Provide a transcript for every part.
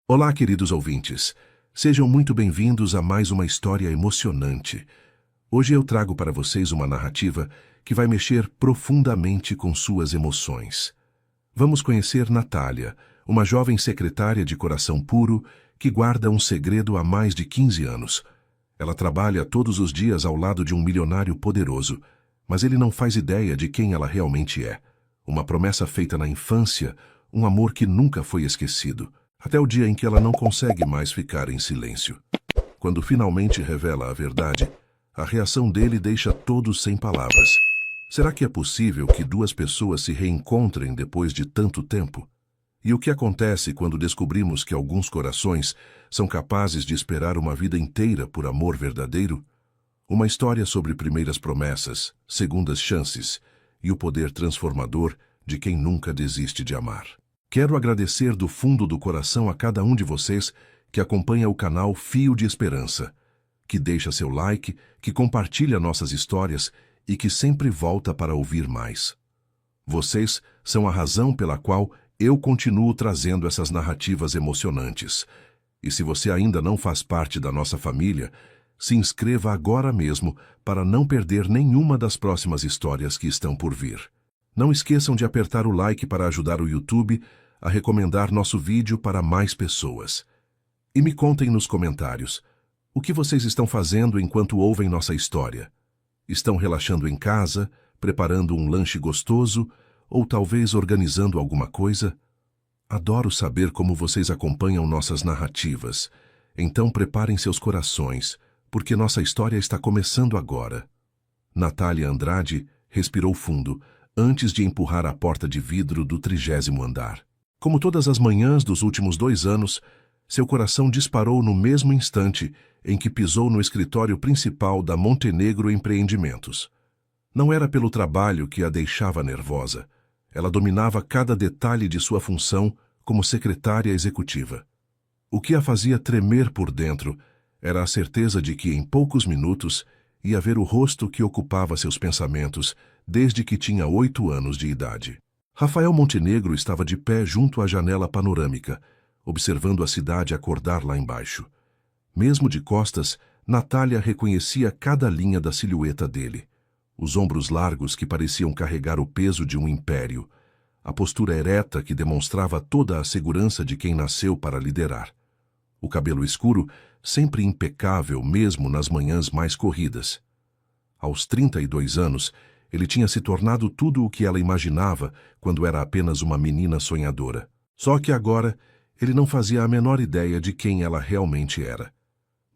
Olá, queridos ouvintes. Sejam muito bem-vindos a mais uma história emocionante. Hoje eu trago para vocês uma narrativa que vai mexer profundamente com suas emoções. Vamos conhecer Natália, uma jovem secretária de coração puro que guarda um segredo há mais de 15 anos. Ela trabalha todos os dias ao lado de um milionário poderoso, mas ele não faz ideia de quem ela realmente é. Uma promessa feita na infância, um amor que nunca foi esquecido. Até o dia em que ela não consegue mais ficar em silêncio. Quando finalmente revela a verdade, a reação dele deixa todos sem palavras. Será que é possível que duas pessoas se reencontrem depois de tanto tempo? E o que acontece quando descobrimos que alguns corações são capazes de esperar uma vida inteira por amor verdadeiro? Uma história sobre primeiras promessas, segundas chances e o poder transformador de quem nunca desiste de amar. Quero agradecer do fundo do coração a cada um de vocês que acompanha o canal Fio de Esperança, que deixa seu like, que compartilha nossas histórias e que sempre volta para ouvir mais. Vocês são a razão pela qual eu continuo trazendo essas narrativas emocionantes. E se você ainda não faz parte da nossa família, se inscreva agora mesmo para não perder nenhuma das próximas histórias que estão por vir. Não esqueçam de apertar o like para ajudar o YouTube a recomendar nosso vídeo para mais pessoas. E me contem nos comentários, o que vocês estão fazendo enquanto ouvem nossa história? Estão relaxando em casa, preparando um lanche gostoso ou talvez organizando alguma coisa? Adoro saber como vocês acompanham nossas narrativas. Então preparem seus corações, porque nossa história está começando agora. Natália Andrade respirou fundo antes de empurrar a porta de vidro do 30º andar. Como todas as manhãs dos últimos 2 anos, seu coração disparou no mesmo instante em que pisou no escritório principal da Montenegro Empreendimentos. Não era pelo trabalho que a deixava nervosa. Ela dominava cada detalhe de sua função como secretária executiva. O que a fazia tremer por dentro era a certeza de que, em poucos minutos, ia ver o rosto que ocupava seus pensamentos desde que tinha 8 anos de idade. Rafael Montenegro estava de pé junto à janela panorâmica, observando a cidade acordar lá embaixo. Mesmo de costas, Natália reconhecia cada linha da silhueta dele. Os ombros largos que pareciam carregar o peso de um império. A postura ereta que demonstrava toda a segurança de quem nasceu para liderar. O cabelo escuro, sempre impecável mesmo nas manhãs mais corridas. Aos 32 anos, ele tinha se tornado tudo o que ela imaginava quando era apenas uma menina sonhadora. Só que agora, ele não fazia a menor ideia de quem ela realmente era.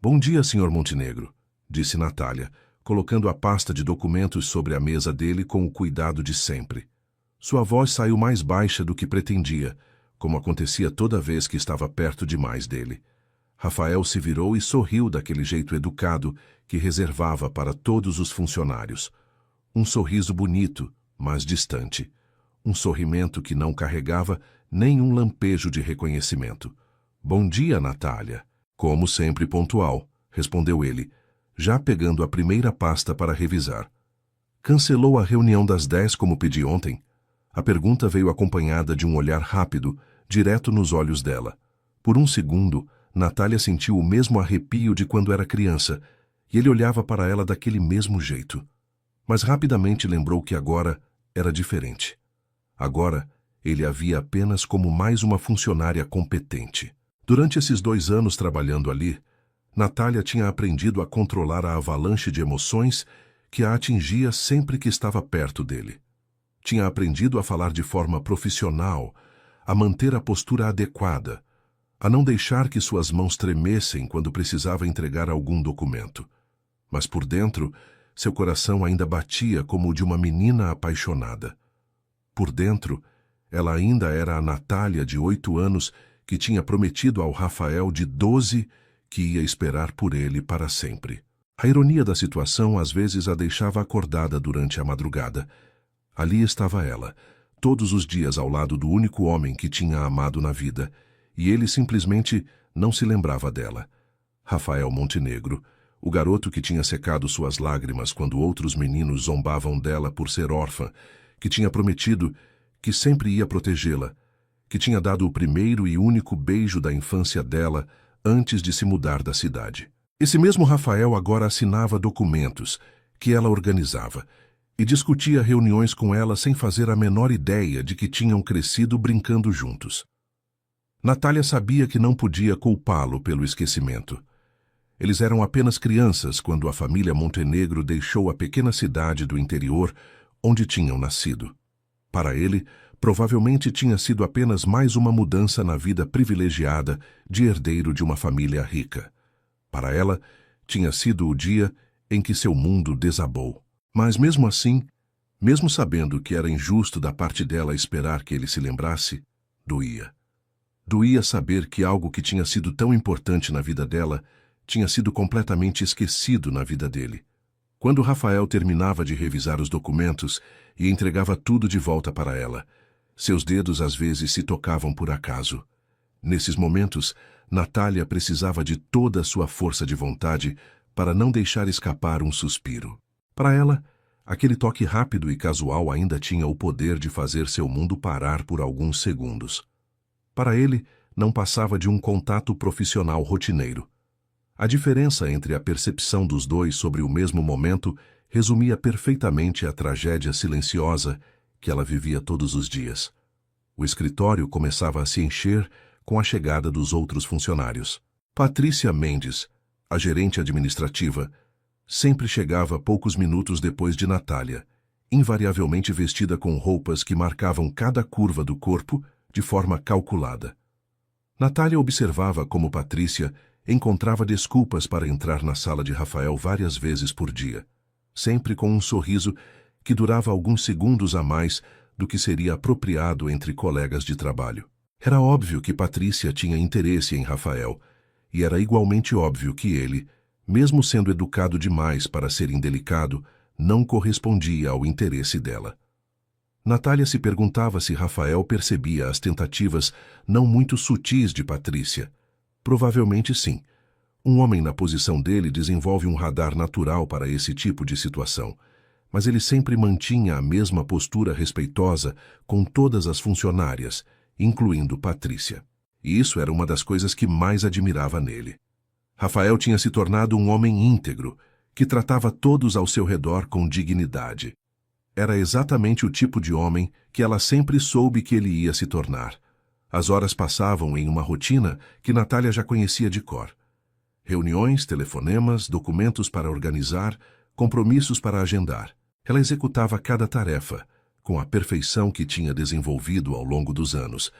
"Bom dia, Sr. Montenegro", disse Natália, colocando a pasta de documentos sobre a mesa dele com o cuidado de sempre. Sua voz saiu mais baixa do que pretendia, como acontecia toda vez que estava perto demais dele. Rafael se virou e sorriu daquele jeito educado que reservava para todos os funcionários. Um sorriso bonito, mas distante. Um sorrimento que não carregava nenhum lampejo de reconhecimento. "Bom dia, Natália." "Como sempre pontual", respondeu ele, já pegando a primeira pasta para revisar. "Cancelou a reunião das 10 como pedi ontem?" A pergunta veio acompanhada de um olhar rápido, direto nos olhos dela. Por um segundo, Natália sentiu o mesmo arrepio de quando era criança, e ele olhava para ela daquele mesmo jeito. Mas rapidamente lembrou que agora era diferente. Agora, ele a via apenas como mais uma funcionária competente. Durante esses 2 anos trabalhando ali, Natália tinha aprendido a controlar a avalanche de emoções que a atingia sempre que estava perto dele. Tinha aprendido a falar de forma profissional, a manter a postura adequada, a não deixar que suas mãos tremessem quando precisava entregar algum documento. Mas por dentro, seu coração ainda batia como o de uma menina apaixonada. Por dentro, ela ainda era a Natália de 8 anos que tinha prometido ao Rafael de 12 que ia esperar por ele para sempre. A ironia da situação às vezes a deixava acordada durante a madrugada. Ali estava ela, todos os dias ao lado do único homem que tinha amado na vida, e ele simplesmente não se lembrava dela. Rafael Montenegro, o garoto que tinha secado suas lágrimas quando outros meninos zombavam dela por ser órfã, que tinha prometido que sempre ia protegê-la, que tinha dado o primeiro e único beijo da infância dela antes de se mudar da cidade. Esse mesmo Rafael agora assinava documentos que ela organizava e discutia reuniões com ela sem fazer a menor ideia de que tinham crescido brincando juntos. Natália sabia que não podia culpá-lo pelo esquecimento. Eles eram apenas crianças quando a família Montenegro deixou a pequena cidade do interior onde tinham nascido. Para ele, provavelmente tinha sido apenas mais uma mudança na vida privilegiada de herdeiro de uma família rica. Para ela, tinha sido o dia em que seu mundo desabou. Mas mesmo assim, mesmo sabendo que era injusto da parte dela esperar que ele se lembrasse, doía. Doía saber que algo que tinha sido tão importante na vida dela tinha sido completamente esquecido na vida dele. Quando Rafael terminava de revisar os documentos e entregava tudo de volta para ela, seus dedos às vezes se tocavam por acaso. Nesses momentos, Natália precisava de toda a sua força de vontade para não deixar escapar um suspiro. Para ela, aquele toque rápido e casual ainda tinha o poder de fazer seu mundo parar por alguns segundos. Para ele, não passava de um contato profissional rotineiro. A diferença entre a percepção dos dois sobre o mesmo momento resumia perfeitamente a tragédia silenciosa que ela vivia todos os dias. O escritório começava a se encher com a chegada dos outros funcionários. Patrícia Mendes, a gerente administrativa, sempre chegava poucos minutos depois de Natália, invariavelmente vestida com roupas que marcavam cada curva do corpo de forma calculada. Natália observava como Patrícia encontrava desculpas para entrar na sala de Rafael várias vezes por dia, sempre com um sorriso que durava alguns segundos a mais do que seria apropriado entre colegas de trabalho. Era óbvio que Patrícia tinha interesse em Rafael, e era igualmente óbvio que ele, mesmo sendo educado demais para ser indelicado, não correspondia ao interesse dela. Natália se perguntava se Rafael percebia as tentativas não muito sutis de Patrícia. Provavelmente sim. Um homem na posição dele desenvolve um radar natural para esse tipo de situação, mas ele sempre mantinha a mesma postura respeitosa com todas as funcionárias, incluindo Patrícia. E isso era uma das coisas que mais admirava nele. Rafael tinha se tornado um homem íntegro, que tratava todos ao seu redor com dignidade. Era exatamente o tipo de homem que ela sempre soube que ele ia se tornar. As horas passavam em uma rotina que Natália já conhecia de cor. Reuniões, telefonemas, documentos para organizar, compromissos para agendar. Ela executava cada tarefa, com a perfeição que tinha desenvolvido ao longo dos anos,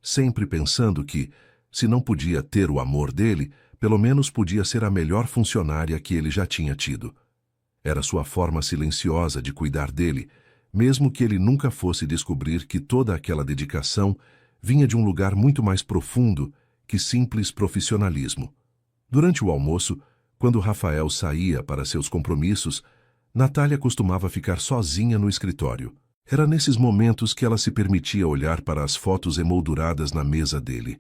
sempre pensando que, se não podia ter o amor dele, pelo menos podia ser a melhor funcionária que ele já tinha tido. Era sua forma silenciosa de cuidar dele, mesmo que ele nunca fosse descobrir que toda aquela dedicação vinha de um lugar muito mais profundo que simples profissionalismo. Durante o almoço, quando Rafael saía para seus compromissos, Natália costumava ficar sozinha no escritório. Era nesses momentos que ela se permitia olhar para as fotos emolduradas na mesa dele.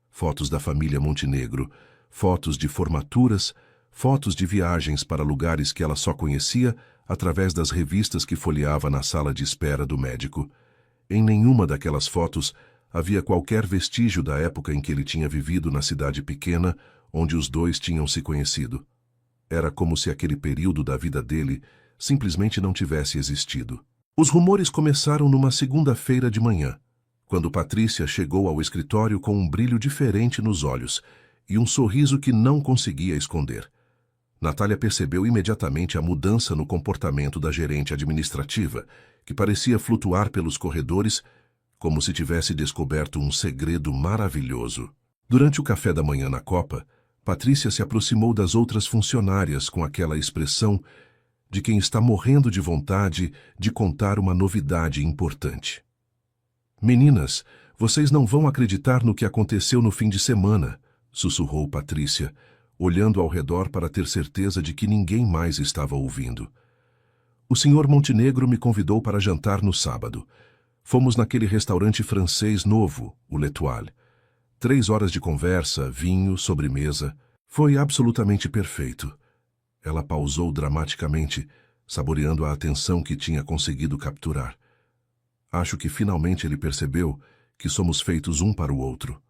Fotos da família Montenegro, fotos de formaturas, fotos de viagens para lugares que ela só conhecia através das revistas que folheava na sala de espera do médico. Em nenhuma daquelas fotos havia qualquer vestígio da época em que ele tinha vivido na cidade pequena onde os dois tinham se conhecido. Era como se aquele período da vida dele simplesmente não tivesse existido. Os rumores começaram numa segunda-feira de manhã, quando Patrícia chegou ao escritório com um brilho diferente nos olhos e um sorriso que não conseguia esconder. Natália percebeu imediatamente a mudança no comportamento da gerente administrativa, que parecia flutuar pelos corredores como se tivesse descoberto um segredo maravilhoso. Durante o café da manhã na Copa, Patrícia se aproximou das outras funcionárias com aquela expressão de quem está morrendo de vontade de contar uma novidade importante. "Meninas, vocês não vão acreditar no que aconteceu no fim de semana", sussurrou Patrícia, olhando ao redor para ter certeza de que ninguém mais estava ouvindo. "O senhor Montenegro me convidou para jantar no sábado. Fomos naquele restaurante francês novo, o L'Étoile. 3 horas de conversa, vinho, sobremesa. Foi absolutamente perfeito." Ela pausou dramaticamente, saboreando a atenção que tinha conseguido capturar. Acho que finalmente ele percebeu que somos feitos um para o outro.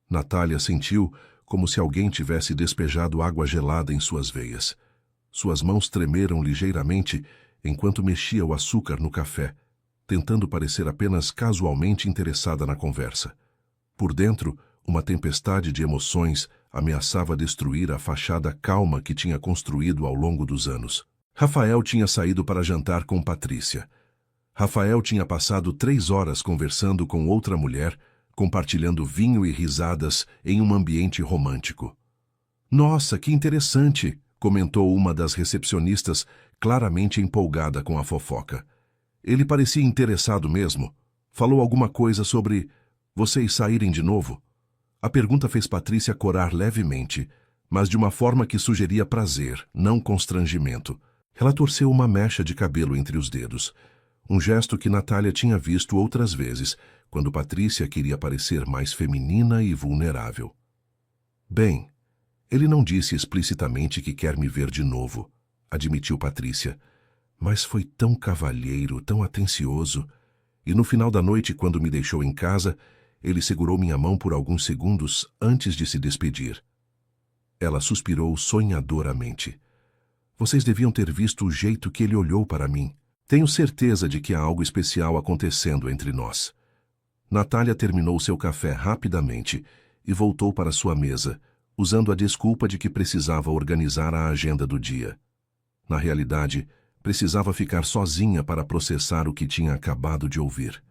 Natália sentiu como se alguém tivesse despejado água gelada em suas veias. Suas mãos tremeram ligeiramente enquanto mexia o açúcar no café, tentando parecer apenas casualmente interessada na conversa. Por dentro, uma tempestade de emoções ameaçava destruir a fachada calma que tinha construído ao longo dos anos. Rafael tinha saído para jantar com Patrícia. Rafael tinha passado 3 horas conversando com outra mulher, compartilhando vinho e risadas em um ambiente romântico. "Nossa, que interessante!" comentou uma das recepcionistas, claramente empolgada com a fofoca. "Ele parecia interessado mesmo. Falou alguma coisa sobre vocês saírem de novo?" A pergunta fez Patrícia corar levemente, mas de uma forma que sugeria prazer, não constrangimento. Ela torceu uma mecha de cabelo entre os dedos, um gesto que Natália tinha visto outras vezes, quando Patrícia queria parecer mais feminina e vulnerável. "Bem, ele não disse explicitamente que quer me ver de novo", admitiu Patrícia, "mas foi tão cavalheiro, tão atencioso, e no final da noite, quando me deixou em casa, ele segurou minha mão por alguns segundos antes de se despedir." Ela suspirou sonhadoramente. "Vocês deviam ter visto o jeito que ele olhou para mim. Tenho certeza de que há algo especial acontecendo entre nós." Natália terminou seu café rapidamente e voltou para sua mesa, usando a desculpa de que precisava organizar a agenda do dia. Na realidade, precisava ficar sozinha para processar o que tinha acabado de ouvir.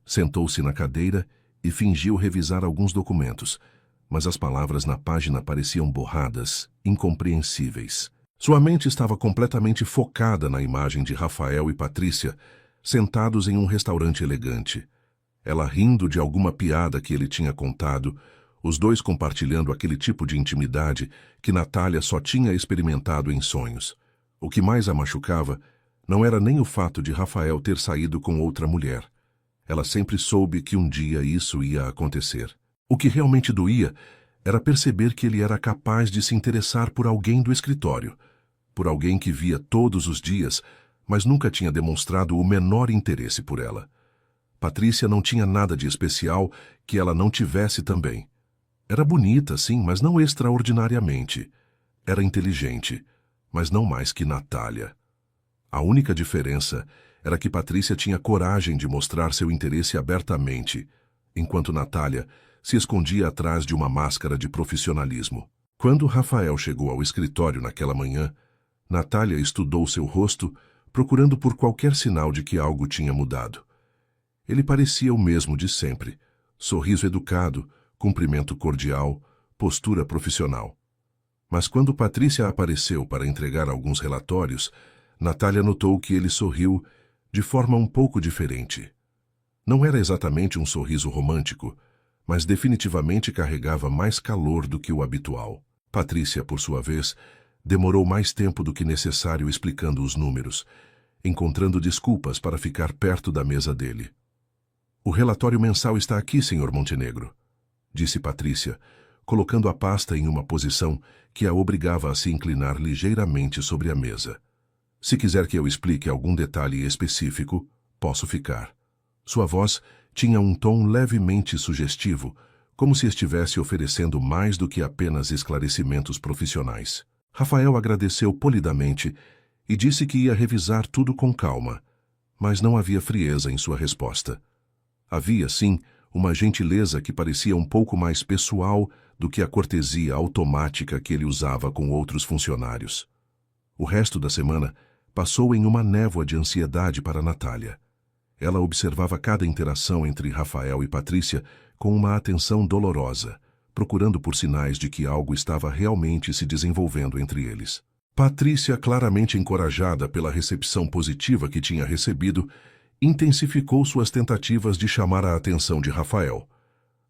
Sentou-se na cadeira e fingiu revisar alguns documentos, mas as palavras na página pareciam borradas, incompreensíveis. Sua mente estava completamente focada na imagem de Rafael e Patrícia, sentados em um restaurante elegante. Ela rindo de alguma piada que ele tinha contado, os dois compartilhando aquele tipo de intimidade que Natália só tinha experimentado em sonhos. O que mais a machucava não era nem o fato de Rafael ter saído com outra mulher. Ela sempre soube que um dia isso ia acontecer. O que realmente doía era perceber que ele era capaz de se interessar por alguém do escritório, por alguém que via todos os dias, mas nunca tinha demonstrado o menor interesse por ela. Patrícia não tinha nada de especial que ela não tivesse também. Era bonita, sim, mas não extraordinariamente. Era inteligente, mas não mais que Natália. A única diferença era que Patrícia tinha coragem de mostrar seu interesse abertamente, enquanto Natália se escondia atrás de uma máscara de profissionalismo. Quando Rafael chegou ao escritório naquela manhã, Natália estudou seu rosto, procurando por qualquer sinal de que algo tinha mudado. Ele parecia o mesmo de sempre: sorriso educado, cumprimento cordial, postura profissional. Mas quando Patrícia apareceu para entregar alguns relatórios, Natália notou que ele sorriu de forma um pouco diferente. Não era exatamente um sorriso romântico, mas definitivamente carregava mais calor do que o habitual. Patrícia, por sua vez, demorou mais tempo do que necessário explicando os números, encontrando desculpas para ficar perto da mesa dele. "O relatório mensal está aqui, Sr. Montenegro", disse Patrícia, colocando a pasta em uma posição que a obrigava a se inclinar ligeiramente sobre a mesa. "Se quiser que eu explique algum detalhe específico, posso ficar." Sua voz tinha um tom levemente sugestivo, como se estivesse oferecendo mais do que apenas esclarecimentos profissionais. Rafael agradeceu polidamente e disse que ia revisar tudo com calma, mas não havia frieza em sua resposta. Havia, sim, uma gentileza que parecia um pouco mais pessoal do que a cortesia automática que ele usava com outros funcionários. O resto da semana passou em uma névoa de ansiedade para Natália. Ela observava cada interação entre Rafael e Patrícia com uma atenção dolorosa, procurando por sinais de que algo estava realmente se desenvolvendo entre eles. Patrícia, claramente encorajada pela recepção positiva que tinha recebido, intensificou suas tentativas de chamar a atenção de Rafael.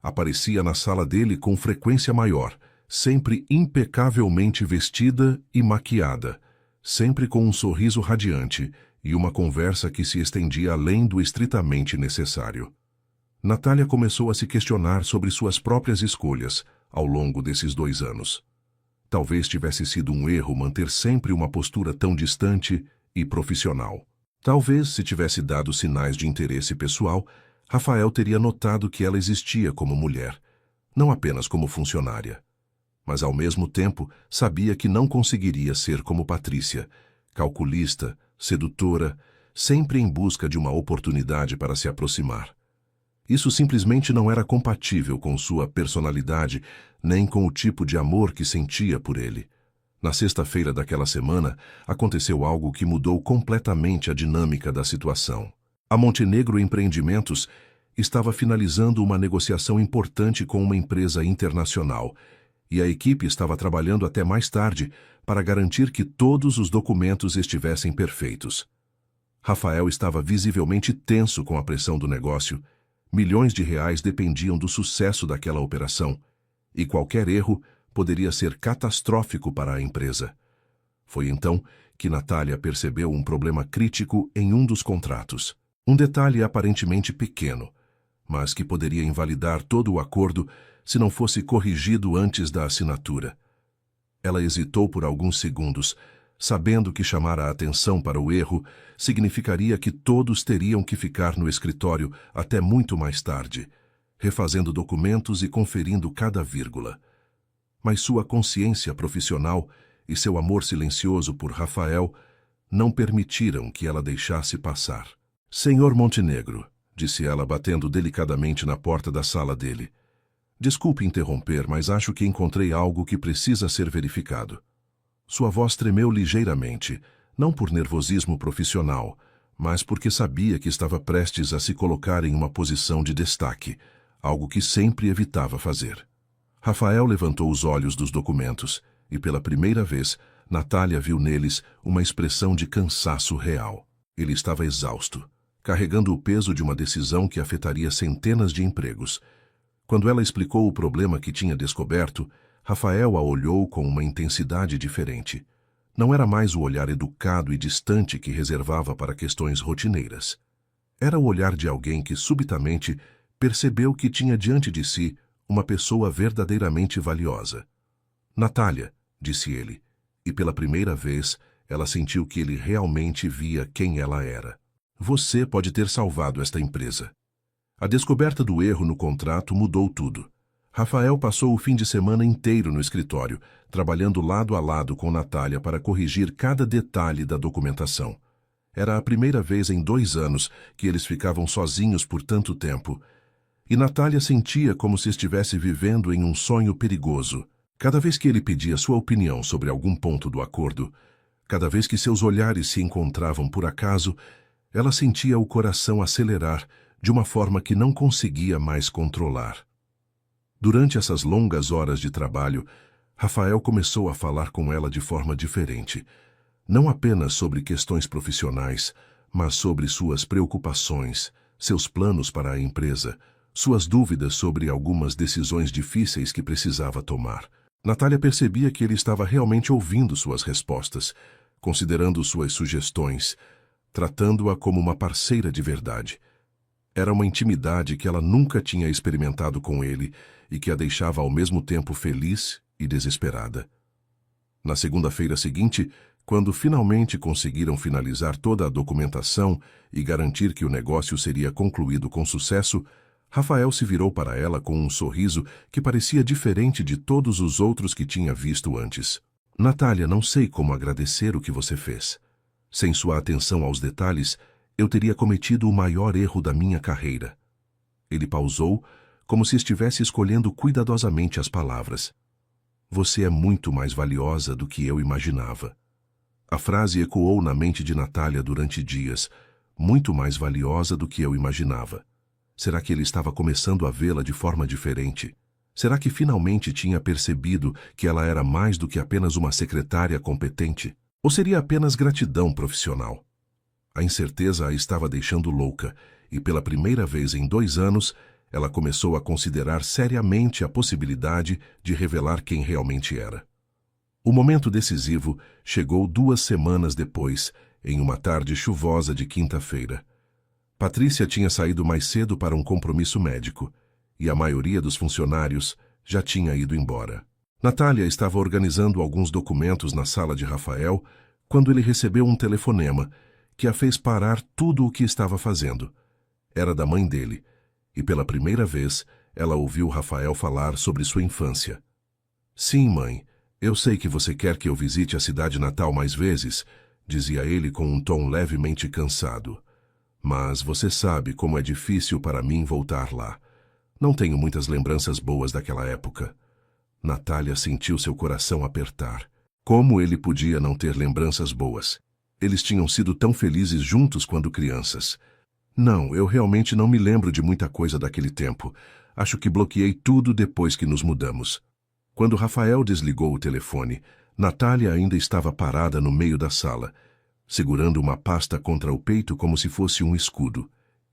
Aparecia na sala dele com frequência maior, sempre impecavelmente vestida e maquiada, sempre com um sorriso radiante e uma conversa que se estendia além do estritamente necessário. Natália começou a se questionar sobre suas próprias escolhas ao longo desses 2 anos. Talvez tivesse sido um erro manter sempre uma postura tão distante e profissional. Talvez, se tivesse dado sinais de interesse pessoal, Rafael teria notado que ela existia como mulher, não apenas como funcionária. Mas ao mesmo tempo sabia que não conseguiria ser como Patrícia, calculista, sedutora, sempre em busca de uma oportunidade para se aproximar. Isso simplesmente não era compatível com sua personalidade, nem com o tipo de amor que sentia por ele. Na sexta-feira daquela semana, aconteceu algo que mudou completamente a dinâmica da situação. A Montenegro Empreendimentos estava finalizando uma negociação importante com uma empresa internacional, e a equipe estava trabalhando até mais tarde para garantir que todos os documentos estivessem perfeitos. Rafael estava visivelmente tenso com a pressão do negócio. Milhões de reais dependiam do sucesso daquela operação, e qualquer erro poderia ser catastrófico para a empresa. Foi então que Natália percebeu um problema crítico em um dos contratos. Um detalhe aparentemente pequeno, mas que poderia invalidar todo o acordo se não fosse corrigido antes da assinatura. Ela hesitou por alguns segundos, sabendo que chamar a atenção para o erro significaria que todos teriam que ficar no escritório até muito mais tarde, refazendo documentos e conferindo cada vírgula. Mas sua consciência profissional e seu amor silencioso por Rafael não permitiram que ela deixasse passar. "Senhor Montenegro", disse ela, batendo delicadamente na porta da sala dele. "Desculpe interromper, mas acho que encontrei algo que precisa ser verificado." Sua voz tremeu ligeiramente, não por nervosismo profissional, mas porque sabia que estava prestes a se colocar em uma posição de destaque, algo que sempre evitava fazer. Rafael levantou os olhos dos documentos e, pela primeira vez, Natália viu neles uma expressão de cansaço real. Ele estava exausto, carregando o peso de uma decisão que afetaria centenas de empregos. Quando ela explicou o problema que tinha descoberto, Rafael a olhou com uma intensidade diferente. Não era mais o olhar educado e distante que reservava para questões rotineiras. Era o olhar de alguém que subitamente percebeu que tinha diante de si uma pessoa verdadeiramente valiosa. "Natália", disse ele, e pela primeira vez ela sentiu que ele realmente via quem ela era. "Você pode ter salvado esta empresa." A descoberta do erro no contrato mudou tudo. Rafael passou o fim de semana inteiro no escritório, trabalhando lado a lado com Natália para corrigir cada detalhe da documentação. Era a primeira vez em 2 anos que eles ficavam sozinhos por tanto tempo, e Natália sentia como se estivesse vivendo em um sonho perigoso. Cada vez que ele pedia sua opinião sobre algum ponto do acordo, cada vez que seus olhares se encontravam por acaso, ela sentia o coração acelerar de uma forma que não conseguia mais controlar. Durante essas longas horas de trabalho, Rafael começou a falar com ela de forma diferente, não apenas sobre questões profissionais, mas sobre suas preocupações, seus planos para a empresa, suas dúvidas sobre algumas decisões difíceis que precisava tomar. Natália percebia que ele estava realmente ouvindo suas respostas, considerando suas sugestões, tratando-a como uma parceira de verdade. Era uma intimidade que ela nunca tinha experimentado com ele e que a deixava ao mesmo tempo feliz e desesperada. Na segunda-feira seguinte, quando finalmente conseguiram finalizar toda a documentação e garantir que o negócio seria concluído com sucesso, Rafael se virou para ela com um sorriso que parecia diferente de todos os outros que tinha visto antes. "Natália, não sei como agradecer o que você fez. Sem sua atenção aos detalhes, eu teria cometido o maior erro da minha carreira." Ele pausou, como se estivesse escolhendo cuidadosamente as palavras. "Você é muito mais valiosa do que eu imaginava." A frase ecoou na mente de Natália durante dias. "Muito mais valiosa do que eu imaginava." Será que ele estava começando a vê-la de forma diferente? Será que finalmente tinha percebido que ela era mais do que apenas uma secretária competente? Ou seria apenas gratidão profissional? A incerteza a estava deixando louca, e pela primeira vez em 2 anos, ela começou a considerar seriamente a possibilidade de revelar quem realmente era. O momento decisivo chegou 2 semanas depois, em uma tarde chuvosa de quinta-feira. Patrícia tinha saído mais cedo para um compromisso médico, e a maioria dos funcionários já tinha ido embora. Natália estava organizando alguns documentos na sala de Rafael quando ele recebeu um telefonema que a fez parar tudo o que estava fazendo. Era da mãe dele, e pela primeira vez ela ouviu Rafael falar sobre sua infância. Sim, mãe, eu sei que você quer que eu visite a cidade natal mais vezes, dizia ele com um tom levemente cansado. Mas você sabe como é difícil para mim voltar lá. Não tenho muitas lembranças boas daquela época. Natália sentiu seu coração apertar. Como ele podia não ter lembranças boas? Eles tinham sido tão felizes juntos quando crianças. Não, eu realmente não me lembro de muita coisa daquele tempo. Acho que bloqueei tudo depois que nos mudamos. Quando Rafael desligou o telefone, Natália ainda estava parada no meio da sala, segurando uma pasta contra o peito como se fosse um escudo.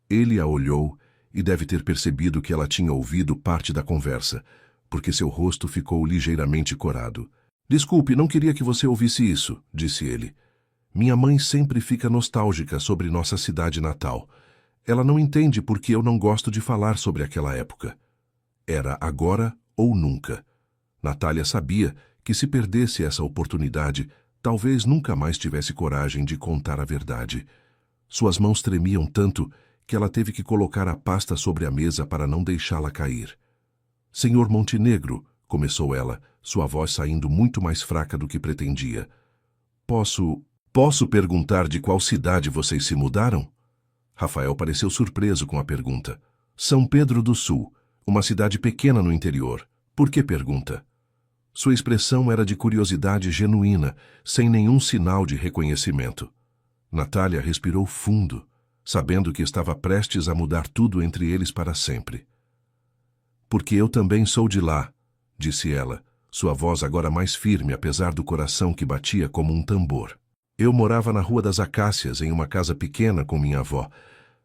Ele a olhou e deve ter percebido que ela tinha ouvido parte da conversa, porque seu rosto ficou ligeiramente corado. Desculpe, não queria que você ouvisse isso, disse ele. Minha mãe sempre fica nostálgica sobre nossa cidade natal. Ela não entende por que eu não gosto de falar sobre aquela época. Era agora ou nunca. Natália sabia que se perdesse essa oportunidade, talvez nunca mais tivesse coragem de contar a verdade. Suas mãos tremiam tanto que ela teve que colocar a pasta sobre a mesa para não deixá-la cair. Senhor Montenegro, começou ela, sua voz saindo muito mais fraca do que pretendia. Posso perguntar de qual cidade vocês se mudaram? Rafael pareceu surpreso com a pergunta. São Pedro do Sul, uma cidade pequena no interior. Por que pergunta? Sua expressão era de curiosidade genuína, sem nenhum sinal de reconhecimento. Natália respirou fundo, sabendo que estava prestes a mudar tudo entre eles para sempre. Porque eu também sou de lá, disse ela, sua voz agora mais firme apesar do coração que batia como um tambor. Eu morava na Rua das Acácias, em uma casa pequena com minha avó.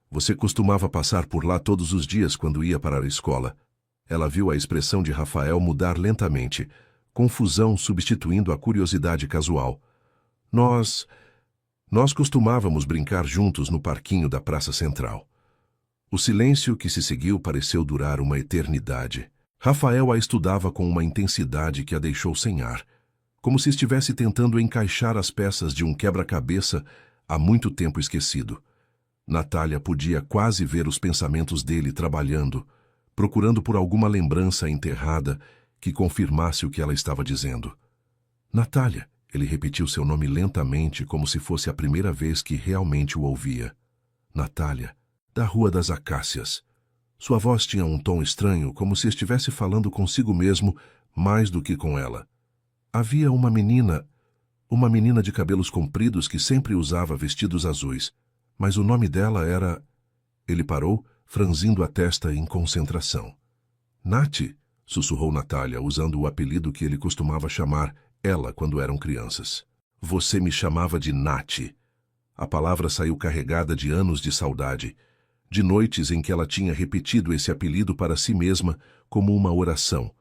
Você costumava passar por lá todos os dias quando ia para a escola. Ela viu a expressão de Rafael mudar lentamente, confusão substituindo a curiosidade casual. Nós costumávamos brincar juntos no parquinho da Praça Central. O silêncio que se seguiu pareceu durar uma eternidade. Rafael a estudava com uma intensidade que a deixou sem ar, como se estivesse tentando encaixar as peças de um quebra-cabeça há muito tempo esquecido. Natália podia quase ver os pensamentos dele trabalhando, procurando por alguma lembrança enterrada que confirmasse o que ela estava dizendo. Natália, ele repetiu seu nome lentamente como se fosse a primeira vez que realmente o ouvia. Natália, da Rua das Acácias. Sua voz tinha um tom estranho, como se estivesse falando consigo mesmo mais do que com ela. Havia uma menina de cabelos compridos que sempre usava vestidos azuis, mas o nome dela era... Ele parou, franzindo a testa em concentração. Nath, sussurrou Natália, usando o apelido que ele costumava chamar ela quando eram crianças. Você me chamava de Nath. A palavra saiu carregada de anos de saudade, de noites em que ela tinha repetido esse apelido para si mesma como uma oração,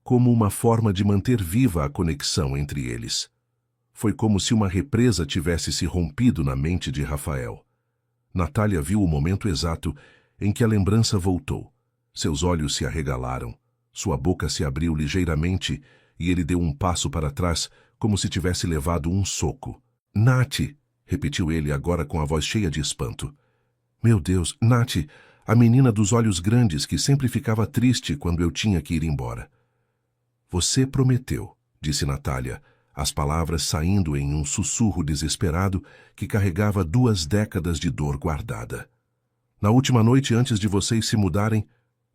como uma forma de manter viva a conexão entre eles. Foi como se uma represa tivesse se rompido na mente de Rafael. Natália viu o momento exato em que a lembrança voltou. Seus olhos se arregalaram, sua boca se abriu ligeiramente e ele deu um passo para trás, como se tivesse levado um soco. Nath, repetiu ele agora com a voz cheia de espanto. Meu Deus, Nath, a menina dos olhos grandes que sempre ficava triste quando eu tinha que ir embora. Você prometeu, disse Natália, as palavras saindo em um sussurro desesperado que carregava 2 décadas de dor guardada. Na última noite antes de vocês se mudarem,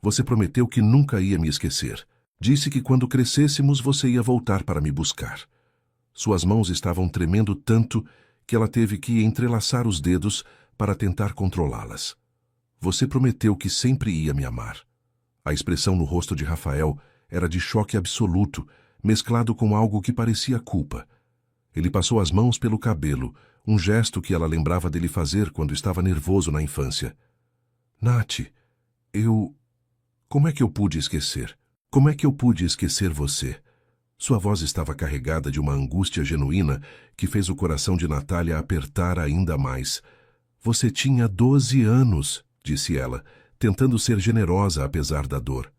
você prometeu que nunca ia me esquecer. Disse que quando crescêssemos você ia voltar para me buscar. Suas mãos estavam tremendo tanto que ela teve que entrelaçar os dedos para tentar controlá-las. Você prometeu que sempre ia me amar. A expressão no rosto de Rafael era de choque absoluto, mesclado com algo que parecia culpa. Ele passou as mãos pelo cabelo, um gesto que ela lembrava dele fazer quando estava nervoso na infância. Nath, como é que eu pude esquecer? Como é que eu pude esquecer você? Sua voz estava carregada de uma angústia genuína que fez o coração de Natália apertar ainda mais. Você tinha 12 anos, disse ela, tentando ser generosa apesar da dor.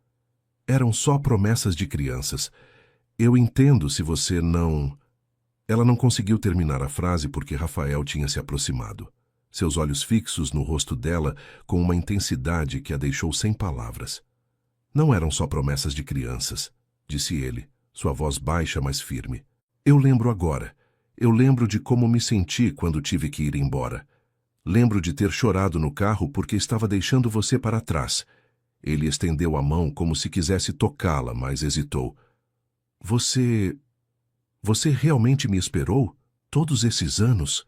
Eram só promessas de crianças. Eu entendo se você não... Ela não conseguiu terminar a frase porque Rafael tinha se aproximado. seus olhos fixos no rosto dela com uma intensidade que a deixou sem palavras. Não eram só promessas de crianças, disse ele, sua voz baixa, mas firme. Eu lembro agora. Eu lembro de como me senti quando tive que ir embora. Lembro de ter chorado no carro porque estava deixando você para trás. Ele estendeu a mão como se quisesse tocá-la, mas hesitou. Você realmente me esperou? Todos esses anos?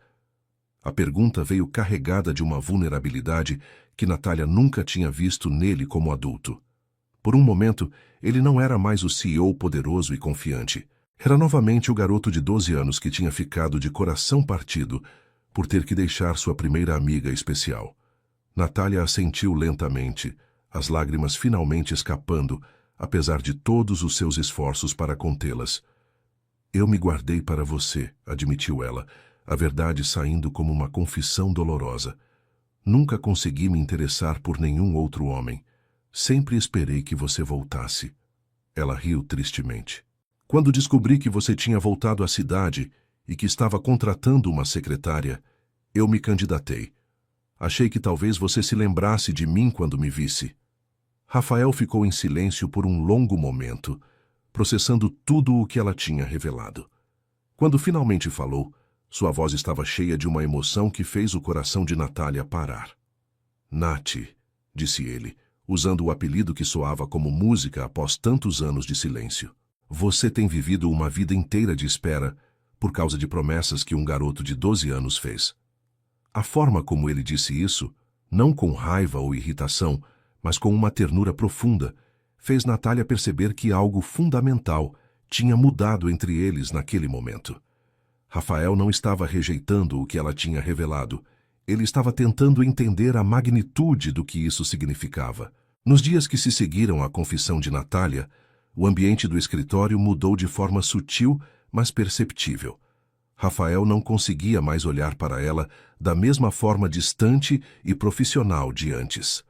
A pergunta veio carregada de uma vulnerabilidade que Natália nunca tinha visto nele como adulto. Por um momento, ele não era mais o CEO poderoso e confiante. Era novamente o garoto de 12 anos que tinha ficado de coração partido por ter que deixar sua primeira amiga especial. Natália assentiu lentamente, as lágrimas finalmente escapando, apesar de todos os seus esforços para contê-las. Eu me guardei para você, admitiu ela, a verdade saindo como uma confissão dolorosa. Nunca consegui me interessar por nenhum outro homem. Sempre esperei que você voltasse. Ela riu tristemente. Quando descobri que você tinha voltado à cidade e que estava contratando uma secretária, eu me candidatei. Achei que talvez você se lembrasse de mim quando me visse. Rafael ficou em silêncio por um longo momento, processando tudo o que ela tinha revelado. Quando finalmente falou, sua voz estava cheia de uma emoção que fez o coração de Natália parar. Nath, disse ele, usando o apelido que soava como música após tantos anos de silêncio. Você tem vivido uma vida inteira de espera por causa de promessas que um garoto de 12 anos fez. A forma como ele disse isso, não com raiva ou irritação, mas com uma ternura profunda, fez Natália perceber que algo fundamental tinha mudado entre eles naquele momento. Rafael não estava rejeitando o que ela tinha revelado. Ele estava tentando entender a magnitude do que isso significava. Nos dias que se seguiram à confissão de Natália, o ambiente do escritório mudou de forma sutil, mas perceptível. Rafael não conseguia mais olhar para ela da mesma forma distante e profissional de antes.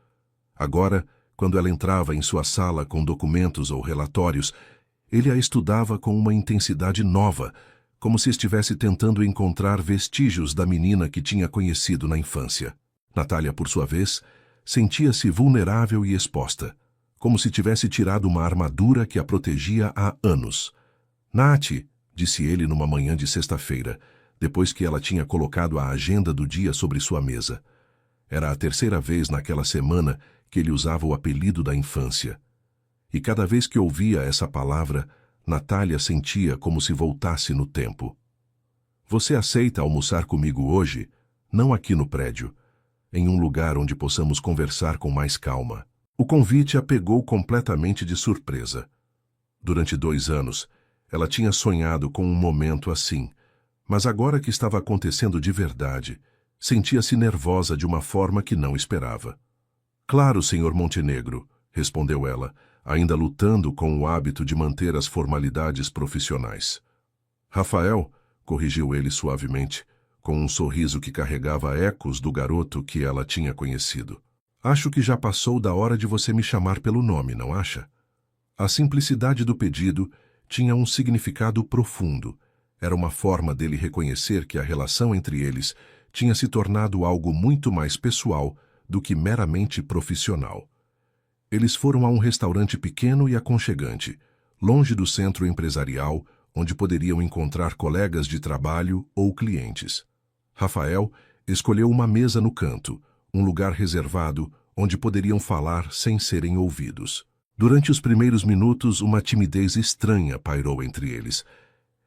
Agora, quando ela entrava em sua sala com documentos ou relatórios, ele a estudava com uma intensidade nova, como se estivesse tentando encontrar vestígios da menina que tinha conhecido na infância. Natália, por sua vez, sentia-se vulnerável e exposta, como se tivesse tirado uma armadura que a protegia há anos. Nath, disse ele numa manhã de sexta-feira, depois que ela tinha colocado a agenda do dia sobre sua mesa. Era a terceira vez naquela semana que ele usava o apelido da infância. E cada vez que ouvia essa palavra, Natália sentia como se voltasse no tempo. Você aceita almoçar comigo hoje? Não aqui no prédio, em um lugar onde possamos conversar com mais calma. O convite a pegou completamente de surpresa. Durante 2 anos, ela tinha sonhado com um momento assim, mas agora que estava acontecendo de verdade, sentia-se nervosa de uma forma que não esperava. Claro, Sr. Montenegro, respondeu ela, ainda lutando com o hábito de manter as formalidades profissionais. Rafael, corrigiu ele suavemente, com um sorriso que carregava ecos do garoto que ela tinha conhecido. Acho que já passou da hora de você me chamar pelo nome, não acha? A simplicidade do pedido tinha um significado profundo. Era uma forma dele reconhecer que a relação entre eles tinha se tornado algo muito mais pessoal do que meramente profissional. Eles foram a um restaurante pequeno e aconchegante, longe do centro empresarial, onde poderiam encontrar colegas de trabalho ou clientes. Rafael escolheu uma mesa no canto, um lugar reservado onde poderiam falar sem serem ouvidos. Durante os primeiros minutos, uma timidez estranha pairou entre eles.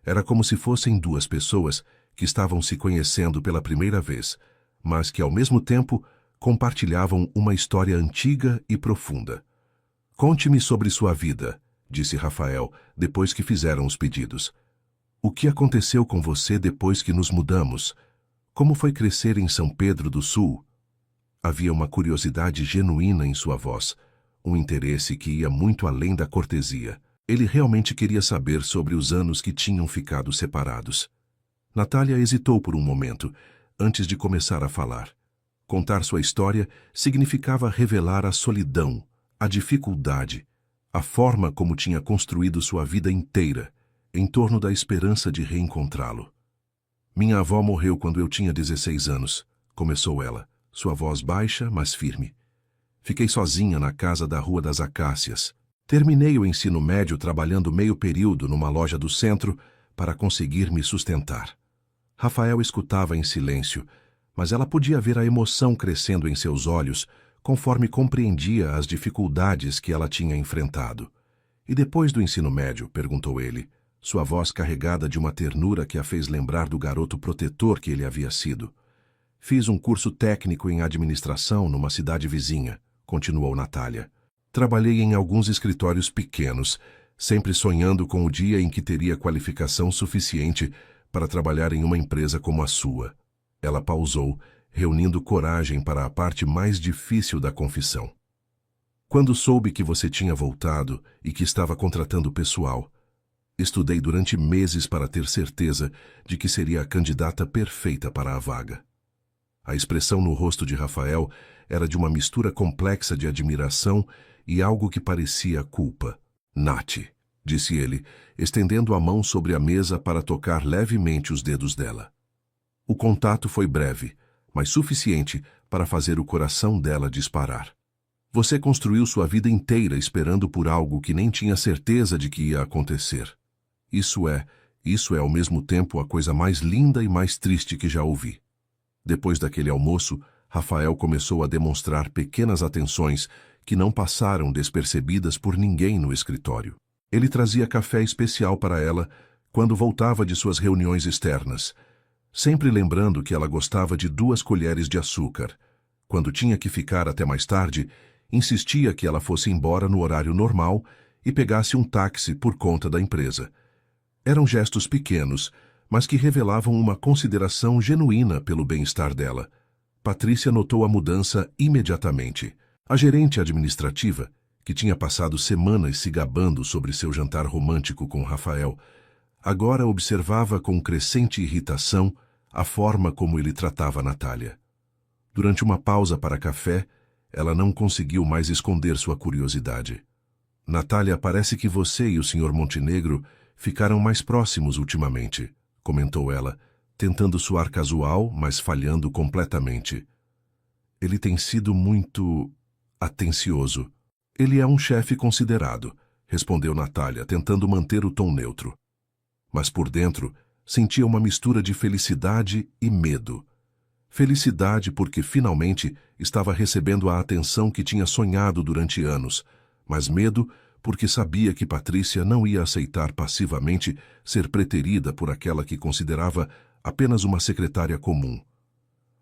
Era como se fossem 2 pessoas que estavam se conhecendo pela primeira vez, mas que, ao mesmo tempo, compartilhavam uma história antiga e profunda. Conte-me sobre sua vida, disse Rafael, depois que fizeram os pedidos. O que aconteceu com você depois que nos mudamos? Como foi crescer em São Pedro do Sul? Havia uma curiosidade genuína em sua voz, um interesse que ia muito além da cortesia. Ele realmente queria saber sobre os anos que tinham ficado separados. Natália hesitou por um momento, antes de começar a falar. Contar sua história significava revelar a solidão, a dificuldade, a forma como tinha construído sua vida inteira, em torno da esperança de reencontrá-lo. Minha avó morreu quando eu tinha 16 anos, começou ela, sua voz baixa, mas firme. Fiquei sozinha na casa da Rua das Acácias. Terminei o ensino médio trabalhando meio período numa loja do centro para conseguir me sustentar. Rafael escutava em silêncio, mas ela podia ver a emoção crescendo em seus olhos conforme compreendia as dificuldades que ela tinha enfrentado. E depois do ensino médio, perguntou ele, sua voz carregada de uma ternura que a fez lembrar do garoto protetor que ele havia sido. Fiz um curso técnico em administração numa cidade vizinha, continuou Natália. Trabalhei em alguns escritórios pequenos, sempre sonhando com o dia em que teria qualificação suficiente para trabalhar em uma empresa como a sua. Ela pausou, reunindo coragem para a parte mais difícil da confissão. Quando soube que você tinha voltado e que estava contratando pessoal, estudei durante meses para ter certeza de que seria a candidata perfeita para a vaga. A expressão no rosto de Rafael era de uma mistura complexa de admiração e algo que parecia culpa. Nath, disse ele, estendendo a mão sobre a mesa para tocar levemente os dedos dela. O contato foi breve, mas suficiente para fazer o coração dela disparar. Você construiu sua vida inteira esperando por algo que nem tinha certeza de que ia acontecer. Isso é ao mesmo tempo a coisa mais linda e mais triste que já ouvi. Depois daquele almoço, Rafael começou a demonstrar pequenas atenções que não passaram despercebidas por ninguém no escritório. Ele trazia café especial para ela quando voltava de suas reuniões externas, sempre lembrando que ela gostava de 2 colheres de açúcar. Quando tinha que ficar até mais tarde, insistia que ela fosse embora no horário normal e pegasse um táxi por conta da empresa. Eram gestos pequenos, mas que revelavam uma consideração genuína pelo bem-estar dela. Patrícia notou a mudança imediatamente. A gerente administrativa, que tinha passado semanas se gabando sobre seu jantar romântico com Rafael, agora observava com crescente irritação a forma como ele tratava Natália. Durante uma pausa para café, ela não conseguiu mais esconder sua curiosidade. Natália, parece que você e o Sr. Montenegro ficaram mais próximos ultimamente, comentou ela, tentando soar casual, mas falhando completamente. Ele tem sido muito atencioso. Ele é um chefe considerado, respondeu Natália, tentando manter o tom neutro. Mas por dentro, sentia uma mistura de felicidade e medo. Felicidade porque finalmente estava recebendo a atenção que tinha sonhado durante anos, mas medo porque sabia que Patrícia não ia aceitar passivamente ser preterida por aquela que considerava apenas uma secretária comum.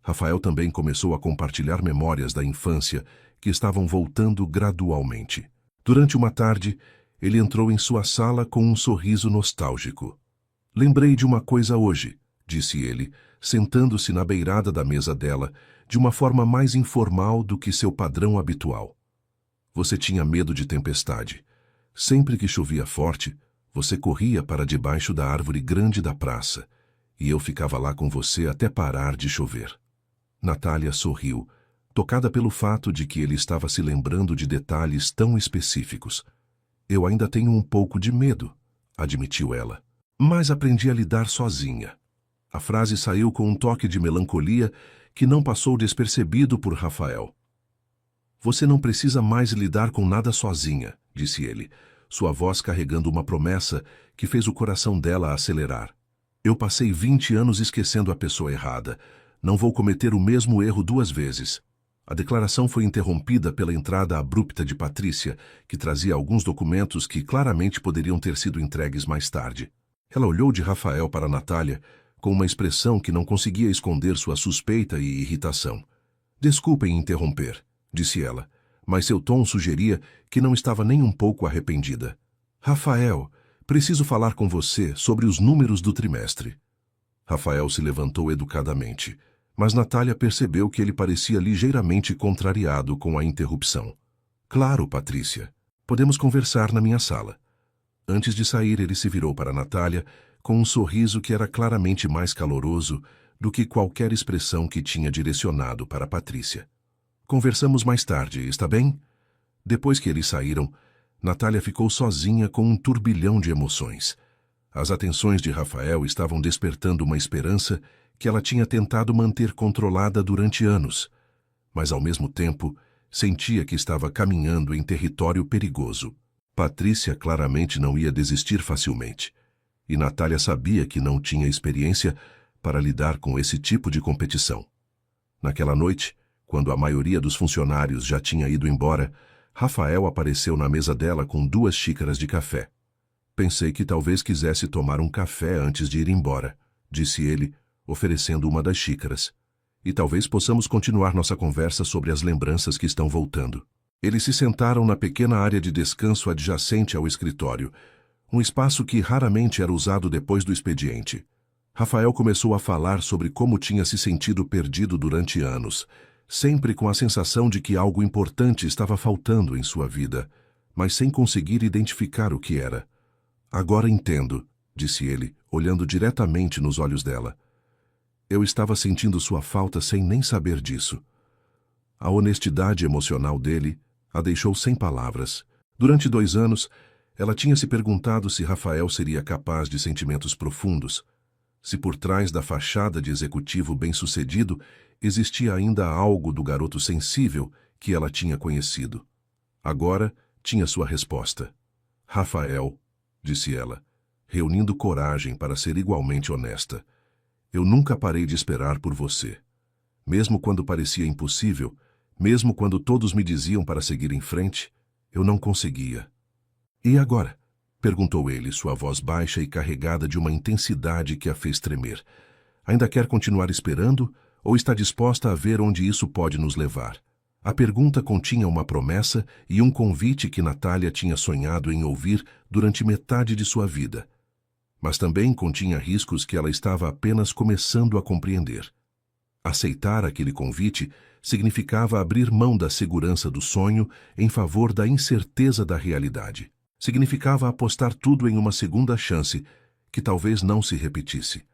Rafael também começou a compartilhar memórias da infância que estavam voltando gradualmente. Durante uma tarde, ele entrou em sua sala com um sorriso nostálgico. Lembrei de uma coisa hoje, disse ele, sentando-se na beirada da mesa dela, de uma forma mais informal do que seu padrão habitual. Você tinha medo de tempestade. Sempre que chovia forte, você corria para debaixo da árvore grande da praça, e eu ficava lá com você até parar de chover. Natália sorriu, tocada pelo fato de que ele estava se lembrando de detalhes tão específicos. Eu ainda tenho um pouco de medo, admitiu ela. Mas aprendi a lidar sozinha. A frase saiu com um toque de melancolia que não passou despercebido por Rafael. Você não precisa mais lidar com nada sozinha, disse ele, sua voz carregando uma promessa que fez o coração dela acelerar. Eu passei 20 anos esquecendo a pessoa errada. Não vou cometer o mesmo erro 2 vezes. A declaração foi interrompida pela entrada abrupta de Patrícia, que trazia alguns documentos que claramente poderiam ter sido entregues mais tarde. Ela olhou de Rafael para Natália, com uma expressão que não conseguia esconder sua suspeita e irritação. Desculpem interromper, disse ela, mas seu tom sugeria que não estava nem um pouco arrependida. Rafael, preciso falar com você sobre os números do trimestre. Rafael se levantou educadamente, mas Natália percebeu que ele parecia ligeiramente contrariado com a interrupção. Claro, Patrícia. Podemos conversar na minha sala. Antes de sair, ele se virou para Natália com um sorriso que era claramente mais caloroso do que qualquer expressão que tinha direcionado para Patrícia. Conversamos mais tarde, está bem? Depois que eles saíram, Natália ficou sozinha com um turbilhão de emoções. As atenções de Rafael estavam despertando uma esperança que ela tinha tentado manter controlada durante anos, mas ao mesmo tempo sentia que estava caminhando em território perigoso. Patrícia claramente não ia desistir facilmente, e Natália sabia que não tinha experiência para lidar com esse tipo de competição. Naquela noite, quando a maioria dos funcionários já tinha ido embora, Rafael apareceu na mesa dela com 2 xícaras de café. Pensei que talvez quisesse tomar um café antes de ir embora, disse ele, oferecendo uma das xícaras. E talvez possamos continuar nossa conversa sobre as lembranças que estão voltando. Eles se sentaram na pequena área de descanso adjacente ao escritório, um espaço que raramente era usado depois do expediente. Rafael começou a falar sobre como tinha se sentido perdido durante anos, sempre com a sensação de que algo importante estava faltando em sua vida, mas sem conseguir identificar o que era. Agora entendo, disse ele, olhando diretamente nos olhos dela. Eu estava sentindo sua falta sem nem saber disso. A honestidade emocional dele a deixou sem palavras. Durante 2 anos, ela tinha se perguntado se Rafael seria capaz de sentimentos profundos, se por trás da fachada de executivo bem-sucedido existia ainda algo do garoto sensível que ela tinha conhecido. Agora tinha sua resposta. Rafael, disse ela, reunindo coragem para ser igualmente honesta. Eu nunca parei de esperar por você. Mesmo quando parecia impossível, mesmo quando todos me diziam para seguir em frente, eu não conseguia. E agora? Perguntou ele, sua voz baixa e carregada de uma intensidade que a fez tremer. Ainda quer continuar esperando ou está disposta a ver onde isso pode nos levar? A pergunta continha uma promessa e um convite que Natália tinha sonhado em ouvir durante metade de sua vida. Mas também continha riscos que ela estava apenas começando a compreender. Aceitar aquele convite significava abrir mão da segurança do sonho em favor da incerteza da realidade. Significava apostar tudo em uma segunda chance, que talvez não se repetisse.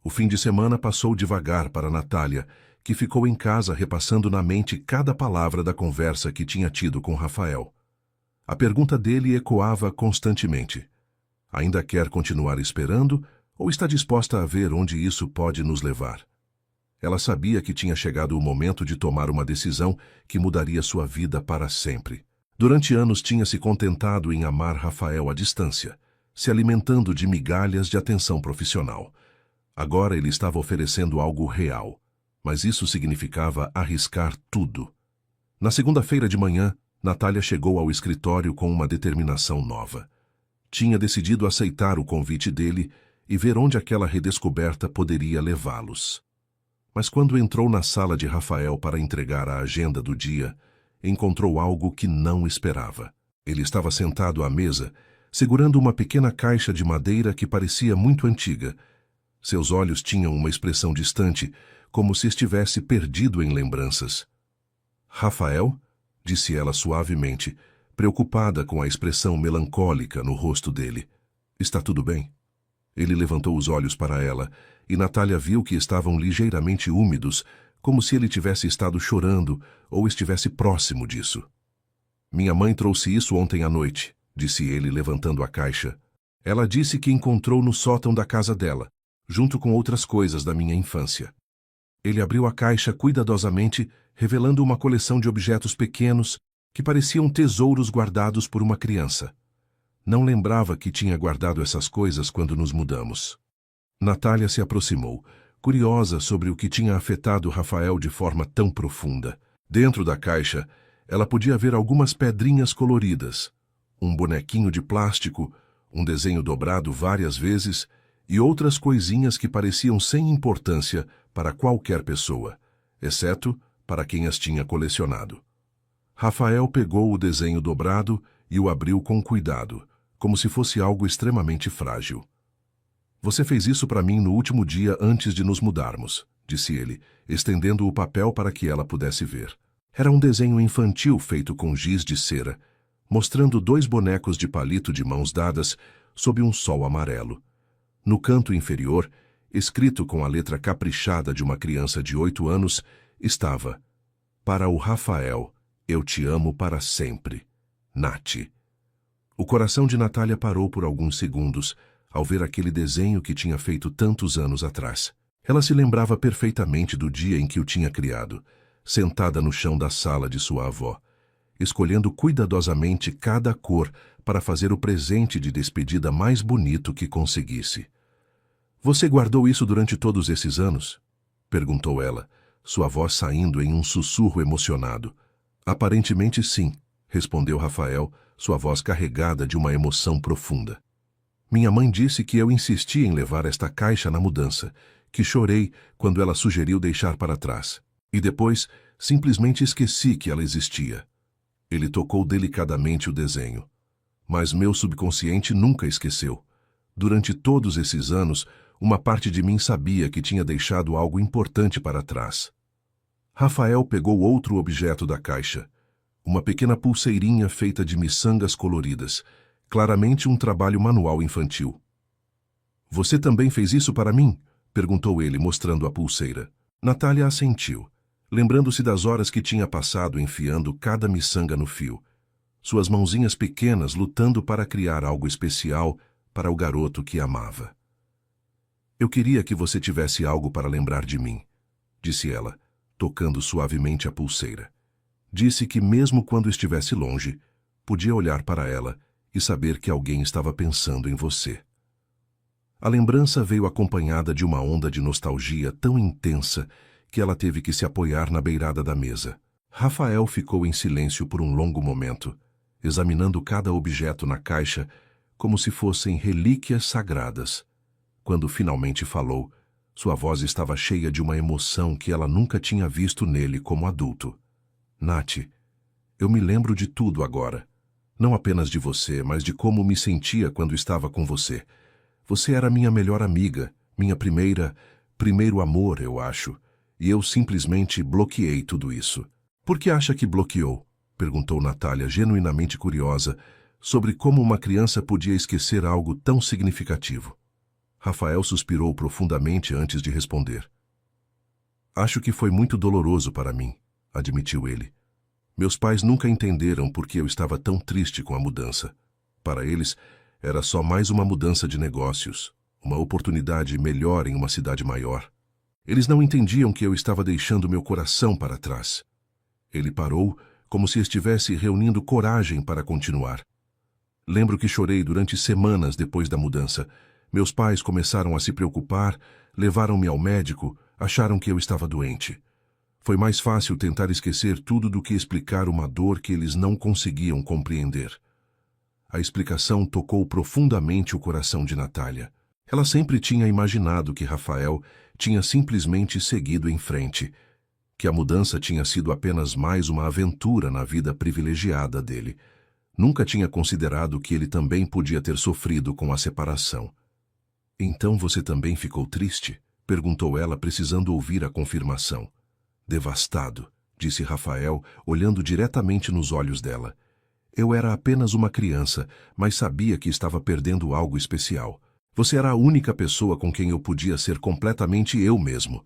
O fim de semana passou devagar para Natália, que ficou em casa repassando na mente cada palavra da conversa que tinha tido com Rafael. A pergunta dele ecoava constantemente. Ainda quer continuar esperando ou está disposta a ver onde isso pode nos levar? Ela sabia que tinha chegado o momento de tomar uma decisão que mudaria sua vida para sempre. Durante anos tinha se contentado em amar Rafael à distância, se alimentando de migalhas de atenção profissional. Agora ele estava oferecendo algo real, mas isso significava arriscar tudo. Na segunda-feira de manhã, Natália chegou ao escritório com uma determinação nova. Tinha decidido aceitar o convite dele e ver onde aquela redescoberta poderia levá-los. Mas quando entrou na sala de Rafael para entregar a agenda do dia, encontrou algo que não esperava. Ele estava sentado à mesa, segurando uma pequena caixa de madeira que parecia muito antiga. Seus olhos tinham uma expressão distante, como se estivesse perdido em lembranças. Rafael? Disse ela suavemente, preocupada com a expressão melancólica no rosto dele. Está tudo bem? Ele levantou os olhos para ela, e Natália viu que estavam ligeiramente úmidos, como se ele tivesse estado chorando ou estivesse próximo disso. Minha mãe trouxe isso ontem à noite, disse ele, levantando a caixa. Ela disse que encontrou no sótão da casa dela, junto com outras coisas da minha infância. Ele abriu a caixa cuidadosamente, revelando uma coleção de objetos pequenos que pareciam tesouros guardados por uma criança. Não lembrava que tinha guardado essas coisas quando nos mudamos. Natália se aproximou, curiosa sobre o que tinha afetado Rafael de forma tão profunda. Dentro da caixa, ela podia ver algumas pedrinhas coloridas, um bonequinho de plástico, um desenho dobrado várias vezes e outras coisinhas que pareciam sem importância para qualquer pessoa, exceto para quem as tinha colecionado. Rafael pegou o desenho dobrado e o abriu com cuidado, como se fosse algo extremamente frágil. Você fez isso para mim no último dia antes de nos mudarmos, disse ele, estendendo o papel para que ela pudesse ver. Era um desenho infantil feito com giz de cera, mostrando 2 bonecos de palito de mãos dadas sob um sol amarelo. No canto inferior, escrito com a letra caprichada de uma criança de 8 anos, estava: Para o Rafael, eu te amo para sempre. Nath. O coração de Natália parou por alguns segundos ao ver aquele desenho que tinha feito tantos anos atrás. Ela se lembrava perfeitamente do dia em que o tinha criado, sentada no chão da sala de sua avó, escolhendo cuidadosamente cada cor para fazer o presente de despedida mais bonito que conseguisse. "Você guardou isso durante todos esses anos?" perguntou ela, sua voz saindo em um sussurro emocionado. "Aparentemente sim", respondeu Rafael, sua voz carregada de uma emoção profunda. "Minha mãe disse que eu insisti em levar esta caixa na mudança, que chorei quando ela sugeriu deixar para trás. E depois, simplesmente esqueci que ela existia." Ele tocou delicadamente o desenho. "Mas meu subconsciente nunca esqueceu. Durante todos esses anos, uma parte de mim sabia que tinha deixado algo importante para trás." Rafael pegou outro objeto da caixa, uma pequena pulseirinha feita de miçangas coloridas, claramente um trabalho manual infantil. "Você também fez isso para mim?" perguntou ele, mostrando a pulseira. Natália assentiu, lembrando-se das horas que tinha passado enfiando cada miçanga no fio, suas mãozinhas pequenas lutando para criar algo especial para o garoto que amava. "Eu queria que você tivesse algo para lembrar de mim", disse ela, tocando suavemente a pulseira. Disse que mesmo quando estivesse longe, podia olhar para ela e saber que alguém estava pensando em você. A lembrança veio acompanhada de uma onda de nostalgia tão intensa que ela teve que se apoiar na beirada da mesa. Rafael ficou em silêncio por um longo momento, examinando cada objeto na caixa como se fossem relíquias sagradas. Quando finalmente falou, sua voz estava cheia de uma emoção que ela nunca tinha visto nele como adulto. "Nath, eu me lembro de tudo agora. Não apenas de você, mas de como me sentia quando estava com você. Você era minha melhor amiga, minha primeiro amor, eu acho. E eu simplesmente bloqueei tudo isso." "Por que acha que bloqueou?" perguntou Natália, genuinamente curiosa, sobre como uma criança podia esquecer algo tão significativo. Rafael suspirou profundamente antes de responder. "Acho que foi muito doloroso para mim", admitiu ele. "Meus pais nunca entenderam por que eu estava tão triste com a mudança. Para eles, era só mais uma mudança de negócios, uma oportunidade melhor em uma cidade maior. Eles não entendiam que eu estava deixando meu coração para trás." Ele parou, como se estivesse reunindo coragem para continuar. "Lembro que chorei durante semanas depois da mudança. Meus pais começaram a se preocupar, levaram-me ao médico, acharam que eu estava doente. Foi mais fácil tentar esquecer tudo do que explicar uma dor que eles não conseguiam compreender." A explicação tocou profundamente o coração de Natália. Ela sempre tinha imaginado que Rafael tinha simplesmente seguido em frente, que a mudança tinha sido apenas mais uma aventura na vida privilegiada dele. Nunca tinha considerado que ele também podia ter sofrido com a separação. "Então você também ficou triste?" perguntou ela, precisando ouvir a confirmação. "Devastado", disse Rafael, olhando diretamente nos olhos dela. "Eu era apenas uma criança, mas sabia que estava perdendo algo especial. Você era a única pessoa com quem eu podia ser completamente eu mesmo.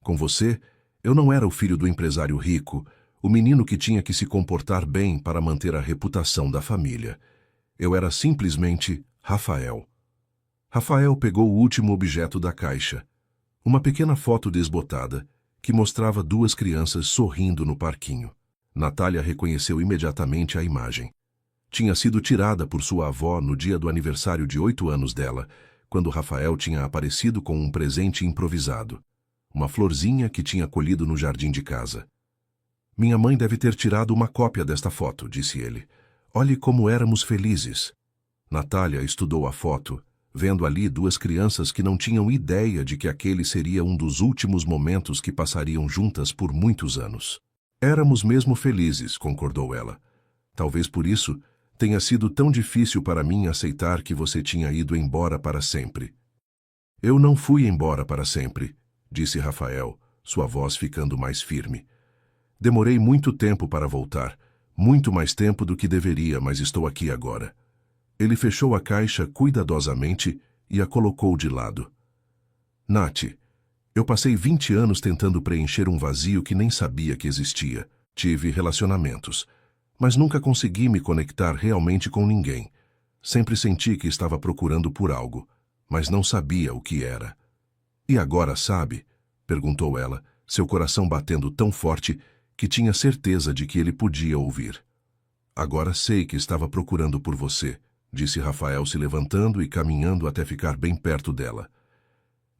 Com você, eu não era o filho do empresário rico, o menino que tinha que se comportar bem para manter a reputação da família. Eu era simplesmente Rafael." Rafael pegou o último objeto da caixa, uma pequena foto desbotada, que mostrava duas crianças sorrindo no parquinho. Natália reconheceu imediatamente a imagem. Tinha sido tirada por sua avó no dia do aniversário de 8 anos dela, quando Rafael tinha aparecido com um presente improvisado, uma florzinha que tinha colhido no jardim de casa. "Minha mãe deve ter tirado uma cópia desta foto", disse ele. "Olhe como éramos felizes." Natália estudou a foto, vendo ali duas crianças que não tinham ideia de que aquele seria um dos últimos momentos que passariam juntas por muitos anos. "Éramos mesmo felizes", concordou ela. "Talvez por isso tenha sido tão difícil para mim aceitar que você tinha ido embora para sempre." "Eu não fui embora para sempre", disse Rafael, sua voz ficando mais firme. "Demorei muito tempo para voltar, muito mais tempo do que deveria, mas estou aqui agora." Ele fechou a caixa cuidadosamente e a colocou de lado. "Nath, eu passei 20 anos tentando preencher um vazio que nem sabia que existia. Tive relacionamentos, mas nunca consegui me conectar realmente com ninguém. Sempre senti que estava procurando por algo, mas não sabia o que era." E agora sabe? Perguntou ela, seu coração batendo tão forte que tinha certeza de que ele podia ouvir. Agora sei que estava procurando por você, disse Rafael se levantando e caminhando até ficar bem perto dela.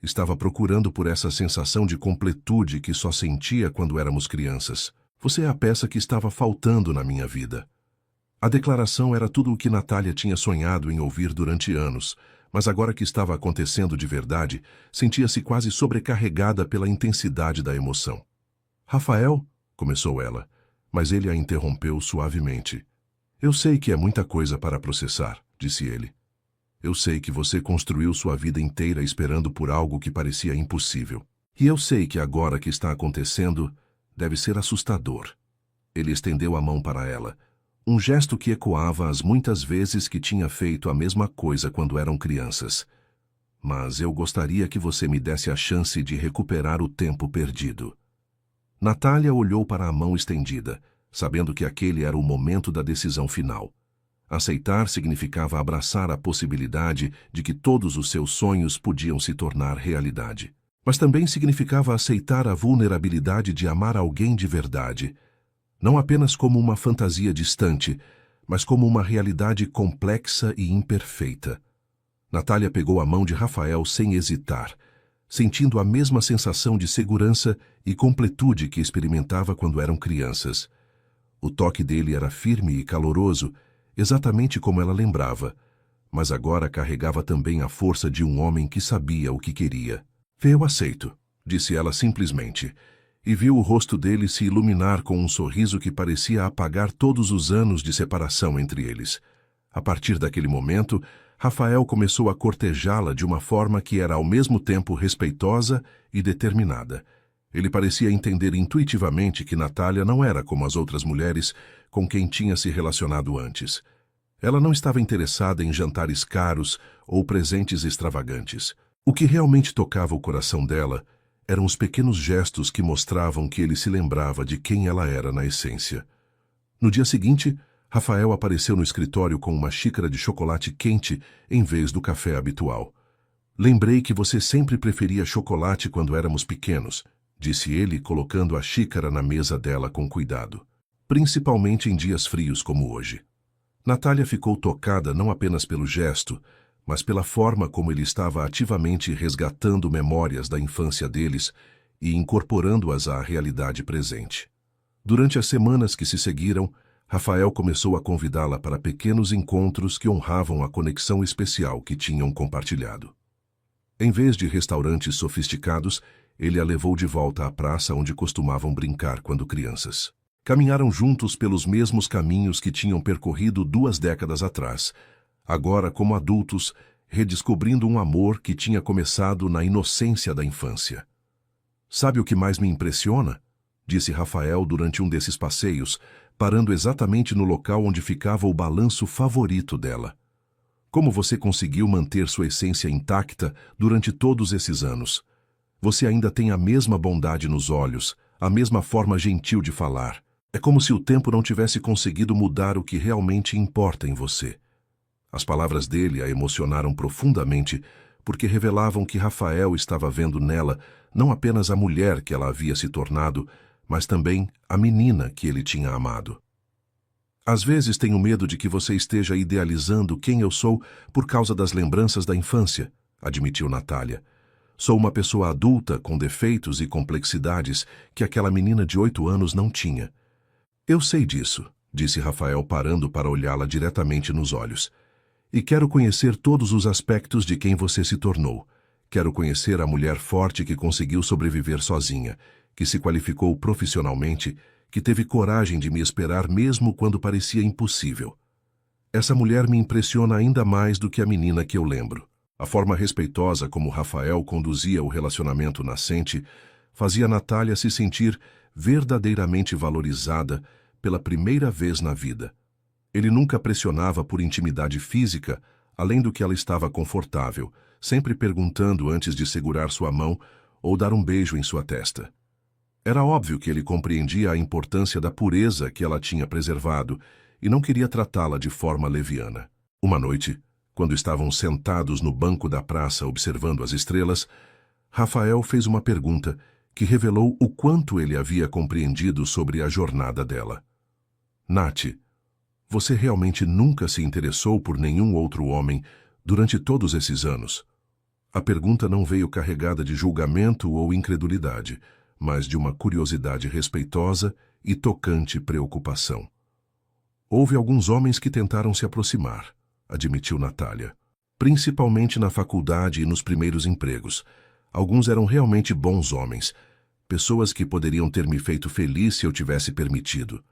Estava procurando por essa sensação de completude que só sentia quando éramos crianças. Você é a peça que estava faltando na minha vida. A declaração era tudo o que Natália tinha sonhado em ouvir durante anos, mas agora que estava acontecendo de verdade, sentia-se quase sobrecarregada pela intensidade da emoção. Rafael, começou ela, mas ele a interrompeu suavemente. Eu sei que é muita coisa para processar, disse ele. Eu sei que você construiu sua vida inteira esperando por algo que parecia impossível. E eu sei que agora que está acontecendo, deve ser assustador. Ele estendeu a mão para ela, um gesto que ecoava as muitas vezes que tinha feito a mesma coisa quando eram crianças. Mas eu gostaria que você me desse a chance de recuperar o tempo perdido. Natália olhou para a mão estendida, sabendo que aquele era o momento da decisão final. Aceitar significava abraçar a possibilidade de que todos os seus sonhos podiam se tornar realidade. Mas também significava aceitar a vulnerabilidade de amar alguém de verdade, não apenas como uma fantasia distante, mas como uma realidade complexa e imperfeita. Natália pegou a mão de Rafael sem hesitar, sentindo a mesma sensação de segurança e completude que experimentava quando eram crianças. O toque dele era firme e caloroso, exatamente como ela lembrava, mas agora carregava também a força de um homem que sabia o que queria. Eu aceito, disse ela simplesmente, e viu o rosto dele se iluminar com um sorriso que parecia apagar todos os anos de separação entre eles. A partir daquele momento, Rafael começou a cortejá-la de uma forma que era ao mesmo tempo respeitosa e determinada. Ele parecia entender intuitivamente que Natália não era como as outras mulheres com quem tinha se relacionado antes. Ela não estava interessada em jantares caros ou presentes extravagantes. O que realmente tocava o coração dela eram os pequenos gestos que mostravam que ele se lembrava de quem ela era na essência. No dia seguinte, Rafael apareceu no escritório com uma xícara de chocolate quente em vez do café habitual. Lembrei que você sempre preferia chocolate quando éramos pequenos, disse ele, colocando a xícara na mesa dela com cuidado. Principalmente em dias frios como hoje. Natália ficou tocada não apenas pelo gesto, mas pela forma como ele estava ativamente resgatando memórias da infância deles e incorporando-as à realidade presente. Durante as semanas que se seguiram, Rafael começou a convidá-la para pequenos encontros que honravam a conexão especial que tinham compartilhado. Em vez de restaurantes sofisticados, ele a levou de volta à praça onde costumavam brincar quando crianças. Caminharam juntos pelos mesmos caminhos que tinham percorrido 2 décadas atrás, agora como adultos, redescobrindo um amor que tinha começado na inocência da infância. Sabe o que mais me impressiona? Disse Rafael durante um desses passeios, parando exatamente no local onde ficava o balanço favorito dela. Como você conseguiu manter sua essência intacta durante todos esses anos? Você ainda tem a mesma bondade nos olhos, a mesma forma gentil de falar. É como se o tempo não tivesse conseguido mudar o que realmente importa em você. As palavras dele a emocionaram profundamente, porque revelavam que Rafael estava vendo nela não apenas a mulher que ela havia se tornado, mas também a menina que ele tinha amado. Às vezes tenho medo de que você esteja idealizando quem eu sou por causa das lembranças da infância, admitiu Natália. Sou uma pessoa adulta com defeitos e complexidades que aquela menina de 8 anos não tinha. Eu sei disso, disse Rafael parando para olhá-la diretamente nos olhos. E quero conhecer todos os aspectos de quem você se tornou. Quero conhecer a mulher forte que conseguiu sobreviver sozinha, que se qualificou profissionalmente, que teve coragem de me esperar mesmo quando parecia impossível. Essa mulher me impressiona ainda mais do que a menina que eu lembro. A forma respeitosa como Rafael conduzia o relacionamento nascente fazia Natália se sentir verdadeiramente valorizada pela primeira vez na vida. Ele nunca pressionava por intimidade física, além do que ela estava confortável, sempre perguntando antes de segurar sua mão ou dar um beijo em sua testa. Era óbvio que ele compreendia a importância da pureza que ela tinha preservado e não queria tratá-la de forma leviana. Uma noite, quando estavam sentados no banco da praça observando as estrelas, Rafael fez uma pergunta que revelou o quanto ele havia compreendido sobre a jornada dela. Nath, você realmente nunca se interessou por nenhum outro homem durante todos esses anos? A pergunta não veio carregada de julgamento ou incredulidade, mas de uma curiosidade respeitosa e tocante preocupação. Houve alguns homens que tentaram se aproximar, admitiu Natália. Principalmente na faculdade e nos primeiros empregos. Alguns eram realmente bons homens, pessoas que poderiam ter me feito feliz se eu tivesse permitido.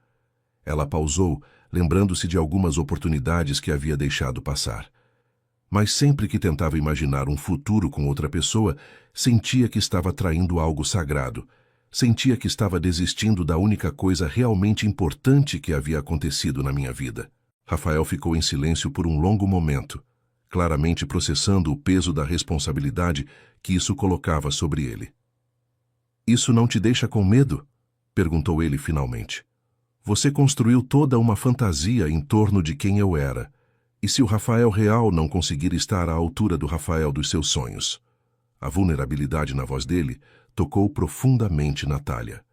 Ela pausou, lembrando-se de algumas oportunidades que havia deixado passar. Mas sempre que tentava imaginar um futuro com outra pessoa, sentia que estava traindo algo sagrado. Sentia que estava desistindo da única coisa realmente importante que havia acontecido na minha vida. Rafael ficou em silêncio por um longo momento, claramente processando o peso da responsabilidade que isso colocava sobre ele. Isso não te deixa com medo? Perguntou ele finalmente. Você construiu toda uma fantasia em torno de quem eu era. E se o Rafael real não conseguir estar à altura do Rafael dos seus sonhos? A vulnerabilidade na voz dele tocou profundamente Natália.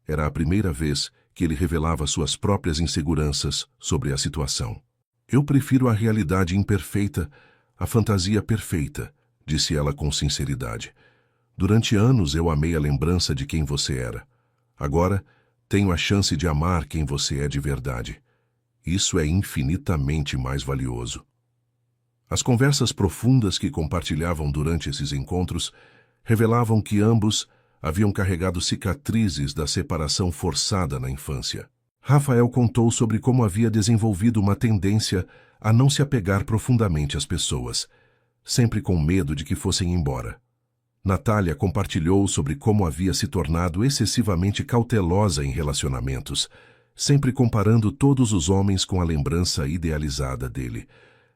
Era a primeira vez que ele revelava suas próprias inseguranças sobre a situação. Eu prefiro a realidade imperfeita, a fantasia perfeita, disse ela com sinceridade. Durante anos eu amei a lembrança de quem você era. Agora tenho a chance de amar quem você é de verdade. Isso é infinitamente mais valioso. As conversas profundas que compartilhavam durante esses encontros revelavam que ambos haviam carregado cicatrizes da separação forçada na infância. Rafael contou sobre como havia desenvolvido uma tendência a não se apegar profundamente às pessoas, sempre com medo de que fossem embora. Natália compartilhou sobre como havia se tornado excessivamente cautelosa em relacionamentos, sempre comparando todos os homens com a lembrança idealizada dele.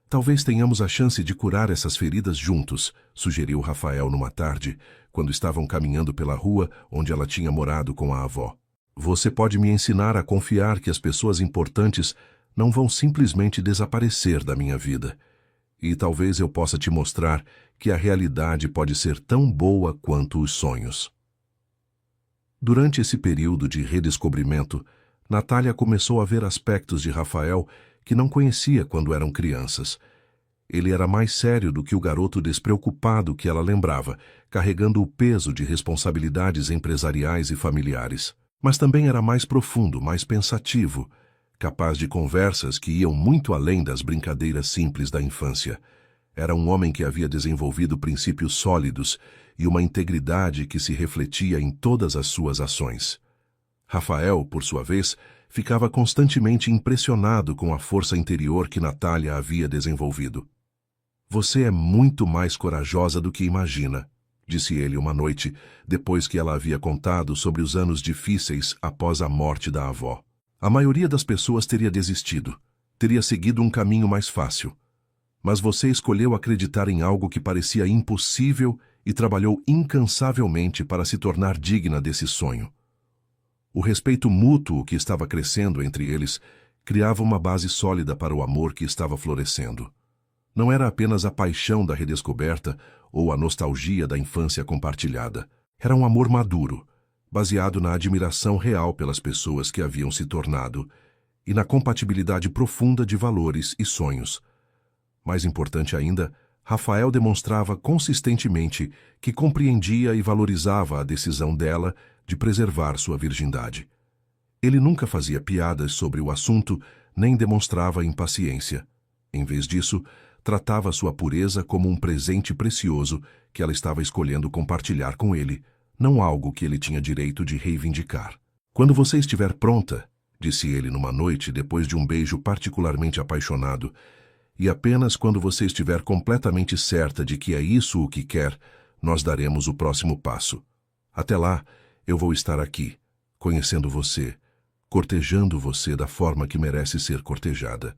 Talvez tenhamos a chance de curar essas feridas juntos, sugeriu Rafael numa tarde, quando estavam caminhando pela rua onde ela tinha morado com a avó. Você pode me ensinar a confiar que as pessoas importantes não vão simplesmente desaparecer da minha vida. E talvez eu possa te mostrar que a realidade pode ser tão boa quanto os sonhos. Durante esse período de redescobrimento, Natália começou a ver aspectos de Rafael que não conhecia quando eram crianças. Ele era mais sério do que o garoto despreocupado que ela lembrava, carregando o peso de responsabilidades empresariais e familiares. Mas também era mais profundo, mais pensativo, capaz de conversas que iam muito além das brincadeiras simples da infância. Era um homem que havia desenvolvido princípios sólidos e uma integridade que se refletia em todas as suas ações. Rafael, por sua vez, ficava constantemente impressionado com a força interior que Natália havia desenvolvido. Você é muito mais corajosa do que imagina, disse ele uma noite, depois que ela havia contado sobre os anos difíceis após a morte da avó. A maioria das pessoas teria desistido, teria seguido um caminho mais fácil. Mas você escolheu acreditar em algo que parecia impossível e trabalhou incansavelmente para se tornar digna desse sonho. O respeito mútuo que estava crescendo entre eles criava uma base sólida para o amor que estava florescendo. Não era apenas a paixão da redescoberta ou a nostalgia da infância compartilhada. Era um amor maduro, baseado na admiração real pelas pessoas que haviam se tornado e na compatibilidade profunda de valores e sonhos. Mais importante ainda, Rafael demonstrava consistentemente que compreendia e valorizava a decisão dela de preservar sua virgindade. Ele nunca fazia piadas sobre o assunto, nem demonstrava impaciência. Em vez disso, tratava sua pureza como um presente precioso que ela estava escolhendo compartilhar com ele, não algo que ele tinha direito de reivindicar. Quando você estiver pronta, disse ele numa noite depois de um beijo particularmente apaixonado, e apenas quando você estiver completamente certa de que é isso o que quer, nós daremos o próximo passo. Até lá, eu vou estar aqui, conhecendo você, cortejando você da forma que merece ser cortejada.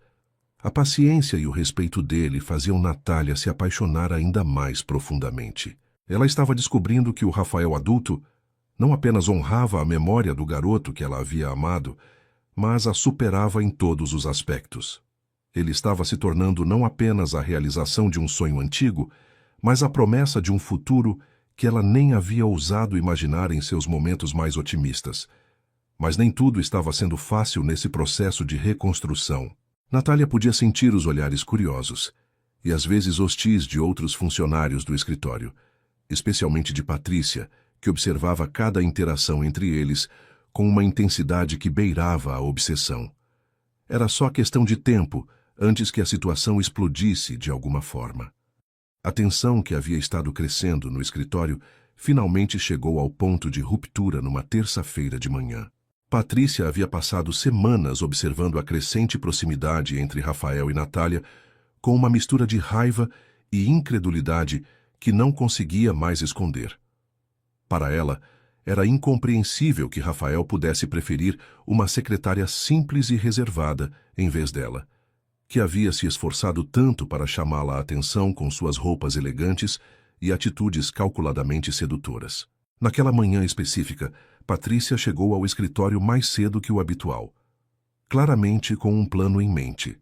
A paciência e o respeito dele faziam Natália se apaixonar ainda mais profundamente. Ela estava descobrindo que o Rafael adulto não apenas honrava a memória do garoto que ela havia amado, mas a superava em todos os aspectos. Ele estava se tornando não apenas a realização de um sonho antigo, mas a promessa de um futuro que ela nem havia ousado imaginar em seus momentos mais otimistas. Mas nem tudo estava sendo fácil nesse processo de reconstrução. Natália podia sentir os olhares curiosos e às vezes hostis de outros funcionários do escritório, especialmente de Patrícia, que observava cada interação entre eles com uma intensidade que beirava a obsessão. Era só questão de tempo antes que a situação explodisse de alguma forma. A tensão que havia estado crescendo no escritório finalmente chegou ao ponto de ruptura numa terça-feira de manhã. Patrícia havia passado semanas observando a crescente proximidade entre Rafael e Natália com uma mistura de raiva e incredulidade que não conseguia mais esconder. Para ela, era incompreensível que Rafael pudesse preferir uma secretária simples e reservada em vez dela, que havia se esforçado tanto para chamá-la a atenção com suas roupas elegantes e atitudes calculadamente sedutoras. Naquela manhã específica, Patrícia chegou ao escritório mais cedo que o habitual, claramente com um plano em mente.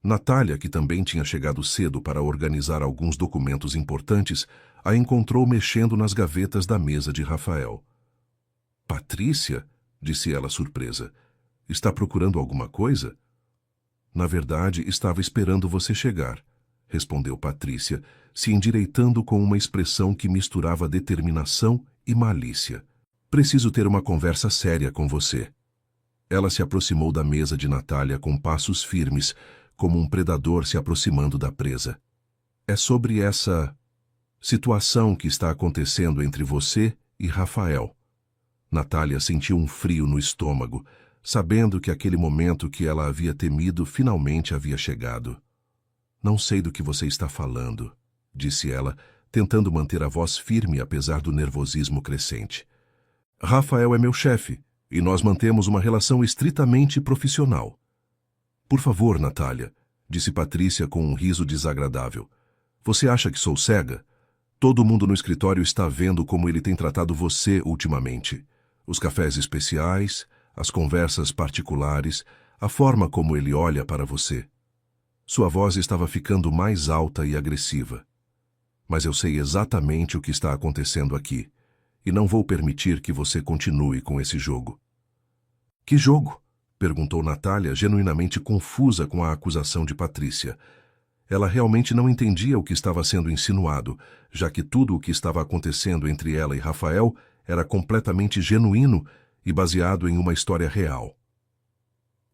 Natália, que também tinha chegado cedo para organizar alguns documentos importantes, a encontrou mexendo nas gavetas da mesa de Rafael. "Patrícia?", disse ela surpresa. "Está procurando alguma coisa?" "Na verdade, estava esperando você chegar", respondeu Patrícia, se endireitando com uma expressão que misturava determinação e malícia. "Preciso ter uma conversa séria com você." Ela se aproximou da mesa de Natália com passos firmes, como um predador se aproximando da presa. "É sobre essa situação que está acontecendo entre você e Rafael." Natália sentiu um frio no estômago, sabendo que aquele momento que ela havia temido finalmente havia chegado. "Não sei do que você está falando", disse ela, tentando manter a voz firme apesar do nervosismo crescente. "Rafael é meu chefe, e nós mantemos uma relação estritamente profissional." "Por favor, Natália", disse Patrícia com um riso desagradável. "Você acha que sou cega? Todo mundo no escritório está vendo como ele tem tratado você ultimamente. Os cafés especiais, as conversas particulares, a forma como ele olha para você." Sua voz estava ficando mais alta e agressiva. "Mas eu sei exatamente o que está acontecendo aqui, e não vou permitir que você continue com esse jogo." "Que jogo?", perguntou Natália, genuinamente confusa com a acusação de Patrícia. Ela realmente não entendia o que estava sendo insinuado, já que tudo o que estava acontecendo entre ela e Rafael era completamente genuíno e baseado em uma história real.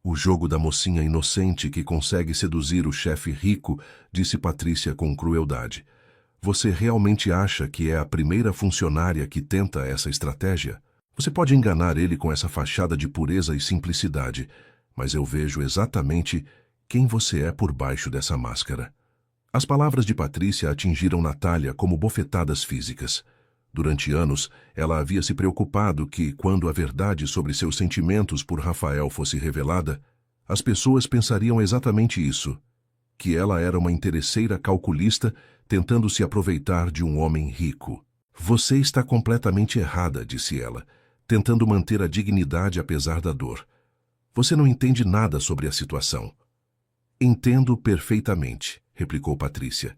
"O jogo da mocinha inocente que consegue seduzir o chefe rico", disse Patrícia com crueldade. "Você realmente acha que é a primeira funcionária que tenta essa estratégia? Você pode enganar ele com essa fachada de pureza e simplicidade, mas eu vejo exatamente quem você é por baixo dessa máscara." As palavras de Patrícia atingiram Natália como bofetadas físicas. Durante anos, ela havia se preocupado que, quando a verdade sobre seus sentimentos por Rafael fosse revelada, as pessoas pensariam exatamente isso, que ela era uma interesseira calculista tentando se aproveitar de um homem rico. "Você está completamente errada", disse ela, tentando manter a dignidade apesar da dor. "Você não entende nada sobre a situação." "Entendo perfeitamente", replicou Patrícia,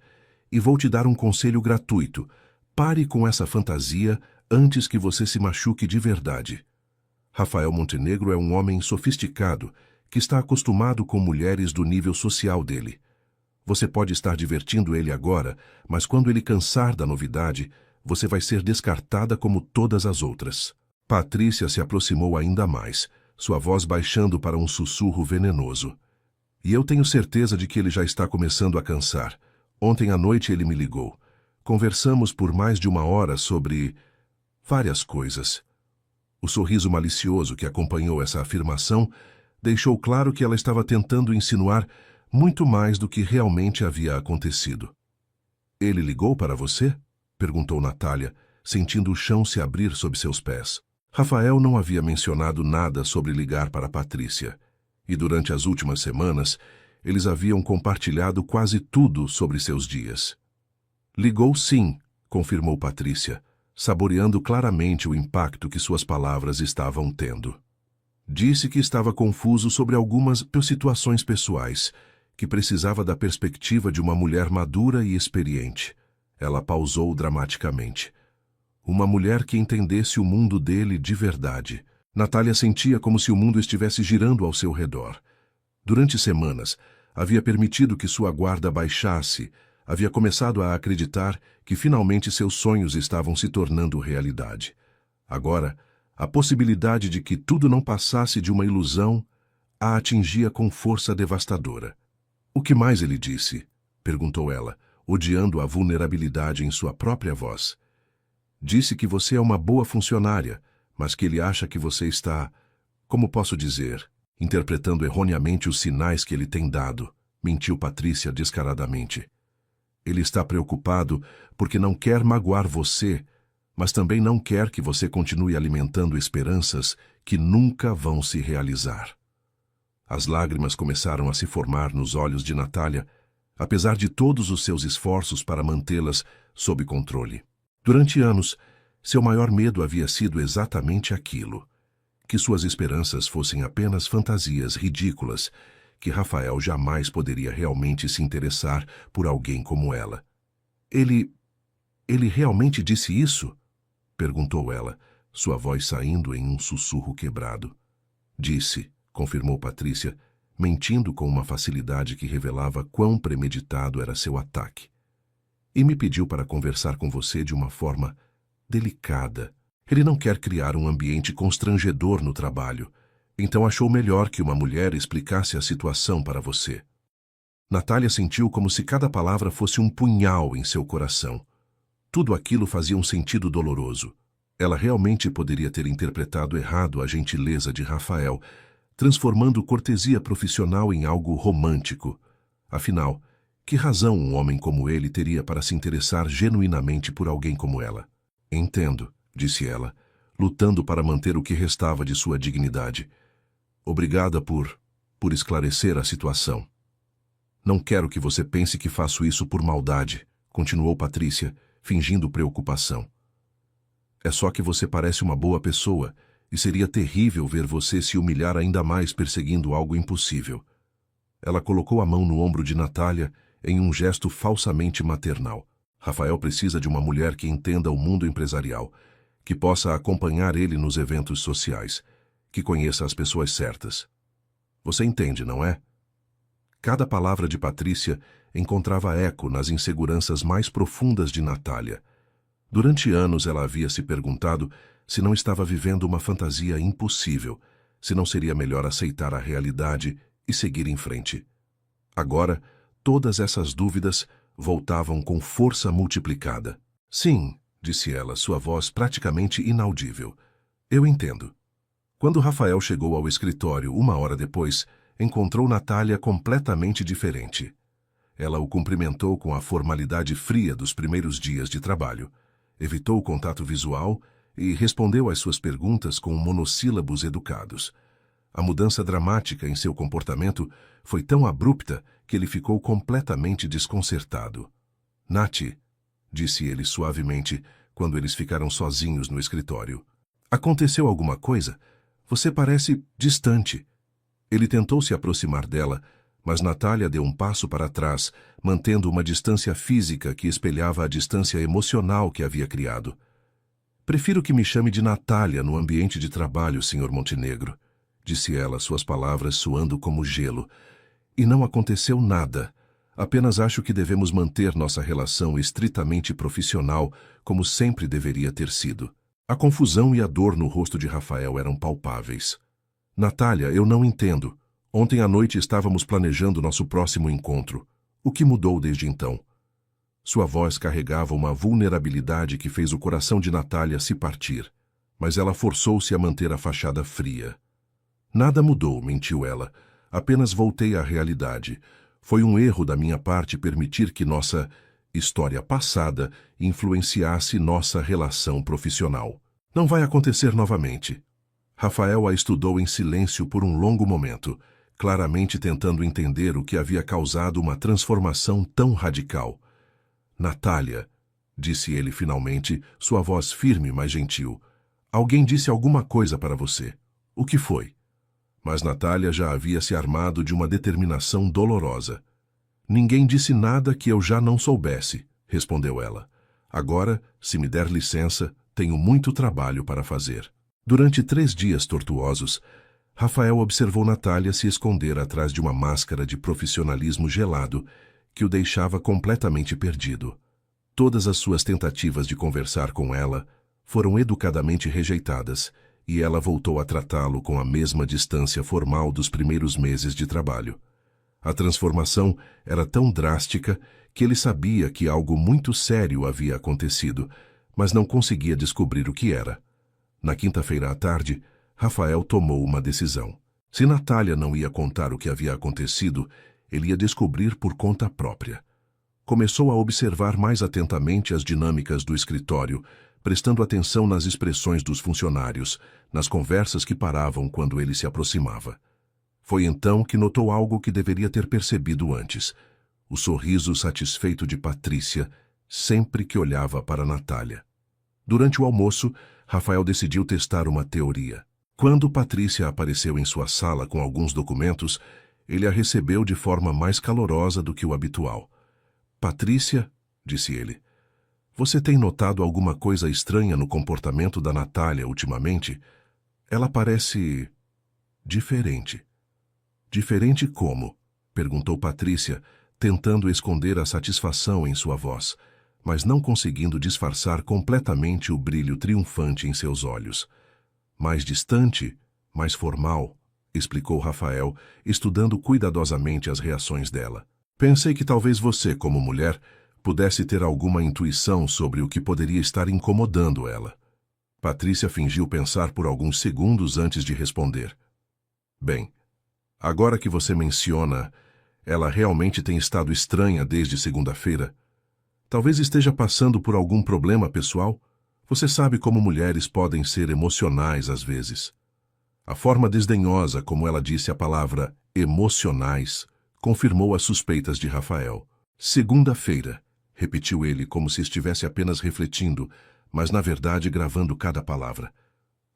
"e vou te dar um conselho gratuito. Pare com essa fantasia antes que você se machuque de verdade. Rafael Montenegro é um homem sofisticado que está acostumado com mulheres do nível social dele. Você pode estar divertindo ele agora, mas quando ele cansar da novidade, você vai ser descartada como todas as outras." Patrícia se aproximou ainda mais, sua voz baixando para um sussurro venenoso. "E eu tenho certeza de que ele já está começando a cansar. Ontem à noite ele me ligou. Conversamos por mais de 1 hora sobre várias coisas." O sorriso malicioso que acompanhou essa afirmação deixou claro que ela estava tentando insinuar muito mais do que realmente havia acontecido. "Ele ligou para você?", perguntou Natália, sentindo o chão se abrir sob seus pés. Rafael não havia mencionado nada sobre ligar para Patrícia, e durante as últimas semanas eles haviam compartilhado quase tudo sobre seus dias. "Ligou sim", confirmou Patrícia, saboreando claramente o impacto que suas palavras estavam tendo. "Disse que estava confuso sobre algumas situações pessoais, que precisava da perspectiva de uma mulher madura e experiente." Ela pausou dramaticamente. Uma mulher que entendesse o mundo dele de verdade. Natália sentia como se o mundo estivesse girando ao seu redor. Durante semanas, havia permitido que sua guarda baixasse, havia começado a acreditar que finalmente seus sonhos estavam se tornando realidade. Agora, a possibilidade de que tudo não passasse de uma ilusão a atingia com força devastadora. "O que mais ele disse?" perguntou ela, odiando a vulnerabilidade em sua própria voz. "Disse que você é uma boa funcionária, mas que ele acha que você está, como posso dizer, interpretando erroneamente os sinais que ele tem dado", mentiu Patrícia descaradamente. "Ele está preocupado porque não quer magoar você, mas também não quer que você continue alimentando esperanças que nunca vão se realizar." As lágrimas começaram a se formar nos olhos de Natália, apesar de todos os seus esforços para mantê-las sob controle. Durante anos, seu maior medo havia sido exatamente aquilo: que suas esperanças fossem apenas fantasias ridículas, que Rafael jamais poderia realmente se interessar por alguém como ela. Ele realmente disse isso?" perguntou ela, sua voz saindo em um sussurro quebrado. "Disse", confirmou Patrícia, mentindo com uma facilidade que revelava quão premeditado era seu ataque. "E me pediu para conversar com você de uma forma delicada. Ele não quer criar um ambiente constrangedor no trabalho, então achou melhor que uma mulher explicasse a situação para você." Natália sentiu como se cada palavra fosse um punhal em seu coração. Tudo aquilo fazia um sentido doloroso. Ela realmente poderia ter interpretado errado a gentileza de Rafael, transformando cortesia profissional em algo romântico. Afinal, que razão um homem como ele teria para se interessar genuinamente por alguém como ela? "Entendo", disse ela, lutando para manter o que restava de sua dignidade. "Obrigada por esclarecer a situação." "Não quero que você pense que faço isso por maldade", continuou Patrícia, fingindo preocupação. "É só que você parece uma boa pessoa, e seria terrível ver você se humilhar ainda mais perseguindo algo impossível." Ela colocou a mão no ombro de Natália em um gesto falsamente maternal. Rafael precisa de uma mulher que entenda o mundo empresarial, que possa acompanhar ele nos eventos sociais, que conheça as pessoas certas. Você entende, não é? Cada palavra de Patrícia encontrava eco nas inseguranças mais profundas de Natália. Durante anos ela havia se perguntado se não estava vivendo uma fantasia impossível, se não seria melhor aceitar a realidade e seguir em frente. Agora, todas essas dúvidas voltavam com força multiplicada. "Sim", disse ela, sua voz praticamente inaudível. "Eu entendo." Quando Rafael chegou ao escritório 1 hora depois, encontrou Natália completamente diferente. Ela o cumprimentou com a formalidade fria dos primeiros dias de trabalho, evitou o contato visual e respondeu às suas perguntas com monossílabos educados. A mudança dramática em seu comportamento foi tão abrupta que ele ficou completamente desconcertado. "Nath", disse ele suavemente, quando eles ficaram sozinhos no escritório. "Aconteceu alguma coisa? Você parece distante." Ele tentou se aproximar dela, mas Natália deu um passo para trás, mantendo uma distância física que espelhava a distância emocional que havia criado. "Prefiro que me chame de Natália no ambiente de trabalho, Sr. Montenegro", disse ela, suas palavras soando como gelo. "E não aconteceu nada. Apenas acho que devemos manter nossa relação estritamente profissional, como sempre deveria ter sido." A confusão e a dor no rosto de Rafael eram palpáveis. "Natália, eu não entendo. Ontem à noite estávamos planejando nosso próximo encontro. O que mudou desde então?" Sua voz carregava uma vulnerabilidade que fez o coração de Natália se partir, mas ela forçou-se a manter a fachada fria. "Nada mudou", mentiu ela. "Apenas voltei à realidade. Foi um erro da minha parte permitir que nossa história passada influenciasse nossa relação profissional. Não vai acontecer novamente." Rafael a estudou em silêncio por um longo momento, claramente tentando entender o que havia causado uma transformação tão radical. "Natália", disse ele finalmente, sua voz firme, mas gentil. "Alguém disse alguma coisa para você. O que foi?" Mas Natália já havia se armado de uma determinação dolorosa. "Ninguém disse nada que eu já não soubesse", respondeu ela. "Agora, se me der licença, tenho muito trabalho para fazer. Durante 3 dias tortuosos, Rafael observou Natália se esconder atrás de uma máscara de profissionalismo gelado que o deixava completamente perdido. Todas as suas tentativas de conversar com ela foram educadamente rejeitadas e ela voltou a tratá-lo com a mesma distância formal dos primeiros meses de trabalho. A transformação era tão drástica que ele sabia que algo muito sério havia acontecido, mas não conseguia descobrir o que era. Na quinta-feira à tarde, Rafael tomou uma decisão. Se Natália não ia contar o que havia acontecido, ele ia descobrir por conta própria. Começou a observar mais atentamente as dinâmicas do escritório, prestando atenção nas expressões dos funcionários, nas conversas que paravam quando ele se aproximava. Foi então que notou algo que deveria ter percebido antes: o sorriso satisfeito de Patrícia sempre que olhava para Natália. Durante o almoço, Rafael decidiu testar uma teoria. Quando Patrícia apareceu em sua sala com alguns documentos, ele a recebeu de forma mais calorosa do que o habitual. "Patrícia", disse ele, "você tem notado alguma coisa estranha no comportamento da Natália ultimamente? Ela parece diferente." "Diferente como?", perguntou Patrícia, tentando esconder a satisfação em sua voz, mas não conseguindo disfarçar completamente o brilho triunfante em seus olhos. "Mais distante, mais formal", explicou Rafael, estudando cuidadosamente as reações dela. "Pensei que talvez você, como mulher, pudesse ter alguma intuição sobre o que poderia estar incomodando ela." Patrícia fingiu pensar por alguns segundos antes de responder. "Bem, agora que você menciona, ela realmente tem estado estranha desde segunda-feira. Talvez esteja passando por algum problema pessoal. Você sabe como mulheres podem ser emocionais às vezes." A forma desdenhosa como ela disse a palavra emocionais confirmou as suspeitas de Rafael. "Segunda-feira", repetiu ele como se estivesse apenas refletindo, mas na verdade gravando cada palavra.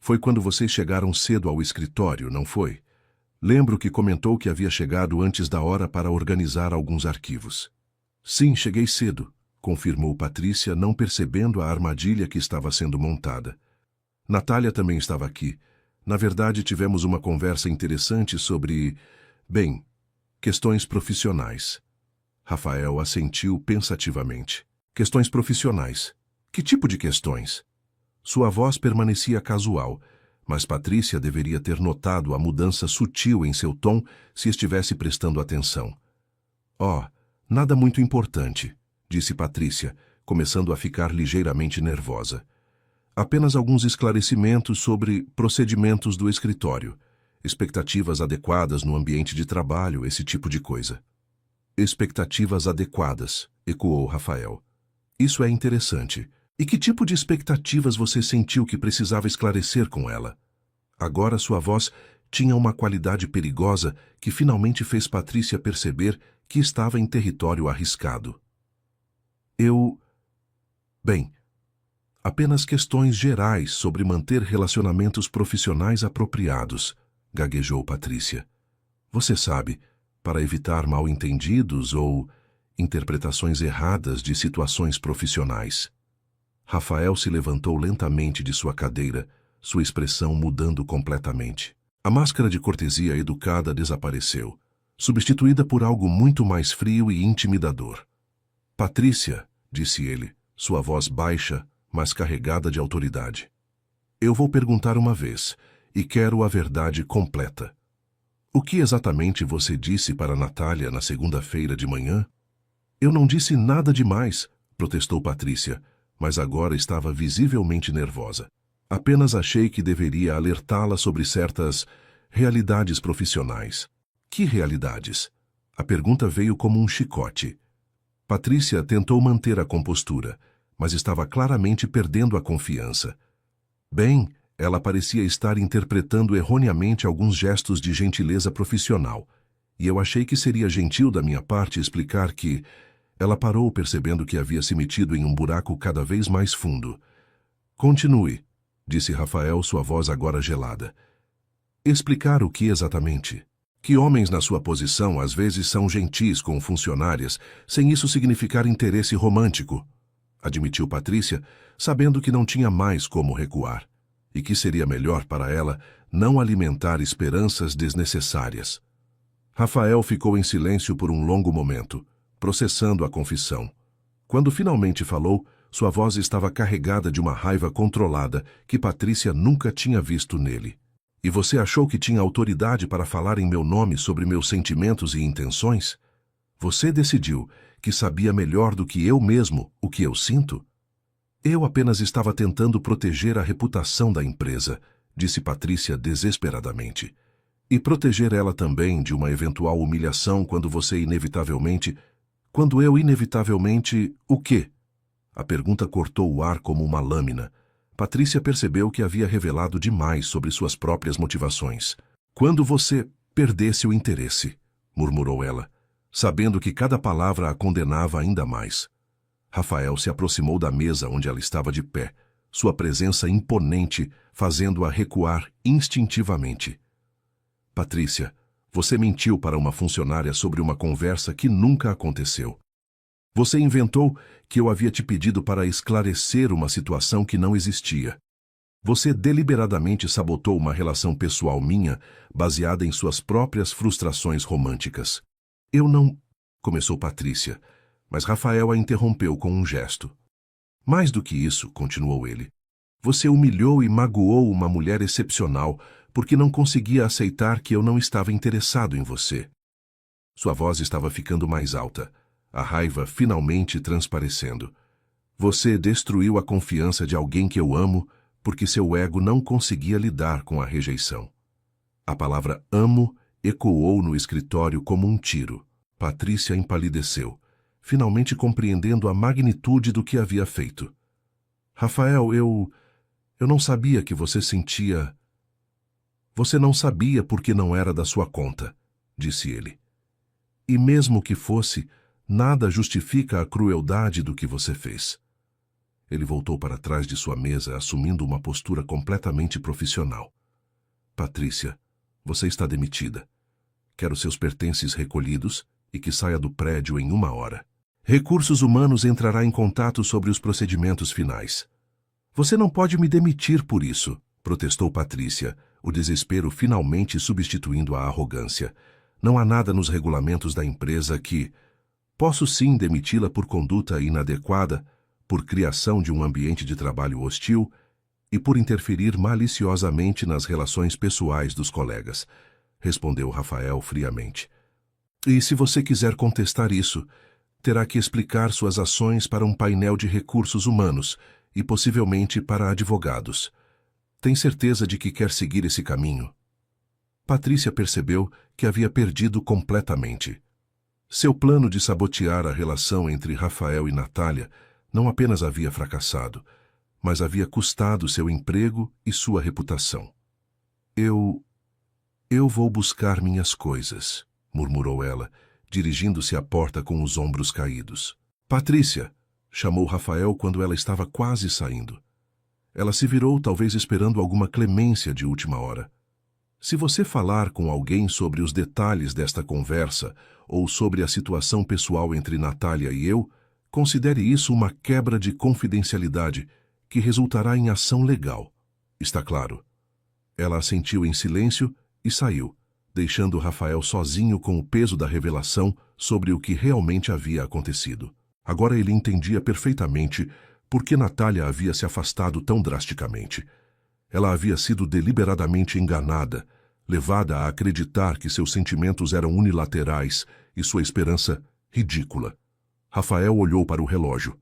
"Foi quando vocês chegaram cedo ao escritório, não foi? Lembro que comentou que havia chegado antes da hora para organizar alguns arquivos." "Sim, cheguei cedo", confirmou Patrícia, não percebendo a armadilha que estava sendo montada. "Natália também estava aqui. Na verdade, tivemos uma conversa interessante sobre, bem, questões profissionais." Rafael assentiu pensativamente. "Questões profissionais? Que tipo de questões?" Sua voz permanecia casual, mas Patrícia deveria ter notado a mudança sutil em seu tom se estivesse prestando atenção. "Oh, nada muito importante", disse Patrícia, começando a ficar ligeiramente nervosa. "Apenas alguns esclarecimentos sobre procedimentos do escritório, expectativas adequadas no ambiente de trabalho, esse tipo de coisa." "Expectativas adequadas", ecoou Rafael. "Isso é interessante. E que tipo de expectativas você sentiu que precisava esclarecer com ela?" Agora sua voz tinha uma qualidade perigosa que finalmente fez Patrícia perceber que estava em território arriscado. Bem, apenas questões gerais sobre manter relacionamentos profissionais apropriados", gaguejou Patrícia. "Você sabe, para evitar mal-entendidos ou interpretações erradas de situações profissionais." Rafael se levantou lentamente de sua cadeira, sua expressão mudando completamente. A máscara de cortesia educada desapareceu, substituída por algo muito mais frio e intimidador. "Patrícia", disse ele, sua voz baixa, mas carregada de autoridade, "eu vou perguntar uma vez, e quero a verdade completa. O que exatamente você disse para Natália na segunda-feira de manhã?" "Eu não disse nada demais", protestou Patrícia, mas agora estava visivelmente nervosa. "Apenas achei que deveria alertá-la sobre certas realidades profissionais." "Que realidades?" A pergunta veio como um chicote. Patrícia tentou manter a compostura, mas estava claramente perdendo a confiança. Bem, ela parecia estar interpretando erroneamente alguns gestos de gentileza profissional, e eu achei que seria gentil da minha parte explicar que... Ela parou percebendo que havia se metido em um buraco cada vez mais fundo. "Continue", disse Rafael, sua voz agora gelada. "Explicar o que exatamente?" "Que homens na sua posição às vezes são gentis com funcionárias, sem isso significar interesse romântico." admitiu Patrícia, sabendo que não tinha mais como recuar, e que seria melhor para ela não alimentar esperanças desnecessárias. Rafael ficou em silêncio por um longo momento, processando a confissão. Quando finalmente falou, sua voz estava carregada de uma raiva controlada que Patrícia nunca tinha visto nele. E você achou que tinha autoridade para falar em meu nome sobre meus sentimentos e intenções? Você decidiu que sabia melhor do que eu mesmo o que eu sinto? Eu apenas estava tentando proteger a reputação da empresa, disse Patrícia desesperadamente. E proteger ela também de uma eventual humilhação quando eu inevitavelmente... O quê? A pergunta cortou o ar como uma lâmina. Patrícia percebeu que havia revelado demais sobre suas próprias motivações. Quando você perdesse o interesse, murmurou ela, sabendo que cada palavra a condenava ainda mais. Rafael se aproximou da mesa onde ela estava de pé, sua presença imponente fazendo-a recuar instintivamente. Patrícia, você mentiu para uma funcionária sobre uma conversa que nunca aconteceu. Você inventou que eu havia te pedido para esclarecer uma situação que não existia. Você deliberadamente sabotou uma relação pessoal minha, baseada em suas próprias frustrações românticas. Eu não... Começou Patrícia, mas Rafael a interrompeu com um gesto. Mais do que isso, continuou ele, você humilhou e magoou uma mulher excepcional porque não conseguia aceitar que eu não estava interessado em você. Sua voz estava ficando mais alta, a raiva finalmente transparecendo. Você destruiu a confiança de alguém que eu amo porque seu ego não conseguia lidar com a rejeição. A palavra amo ecoou no escritório como um tiro. Patrícia empalideceu, finalmente compreendendo a magnitude do que havia feito. Rafael, eu não sabia que você sentia... Você não sabia porque não era da sua conta, disse ele. E mesmo que fosse, nada justifica a crueldade do que você fez. Ele voltou para trás de sua mesa, assumindo uma postura completamente profissional. Patrícia, você está demitida. Quero seus pertences recolhidos e que saia do prédio em 1 hora. Recursos Humanos entrará em contato sobre os procedimentos finais. Você não pode me demitir por isso, protestou Patrícia, o desespero finalmente substituindo a arrogância. Não há nada nos regulamentos da empresa que... Posso sim demiti-la por conduta inadequada, por criação de um ambiente de trabalho hostil e por interferir maliciosamente nas relações pessoais dos colegas, respondeu Rafael friamente. E se você quiser contestar isso, terá que explicar suas ações para um painel de recursos humanos e possivelmente para advogados. Tem certeza de que quer seguir esse caminho? Patrícia percebeu que havia perdido completamente. Seu plano de sabotear a relação entre Rafael e Natália não apenas havia fracassado, mas havia custado seu emprego e sua reputação. Eu vou buscar minhas coisas, murmurou ela, dirigindo-se à porta com os ombros caídos. Patrícia, chamou Rafael quando ela estava quase saindo. Ela se virou, talvez esperando alguma clemência de última hora. Se você falar com alguém sobre os detalhes desta conversa ou sobre a situação pessoal entre Natália e eu, considere isso uma quebra de confidencialidade que resultará em ação legal. Está claro? Ela assentiu em silêncio e saiu, deixando Rafael sozinho com o peso da revelação sobre o que realmente havia acontecido. Agora ele entendia perfeitamente por que Natália havia se afastado tão drasticamente. Ela havia sido deliberadamente enganada, levada a acreditar que seus sentimentos eram unilaterais e sua esperança ridícula. Rafael olhou para o relógio.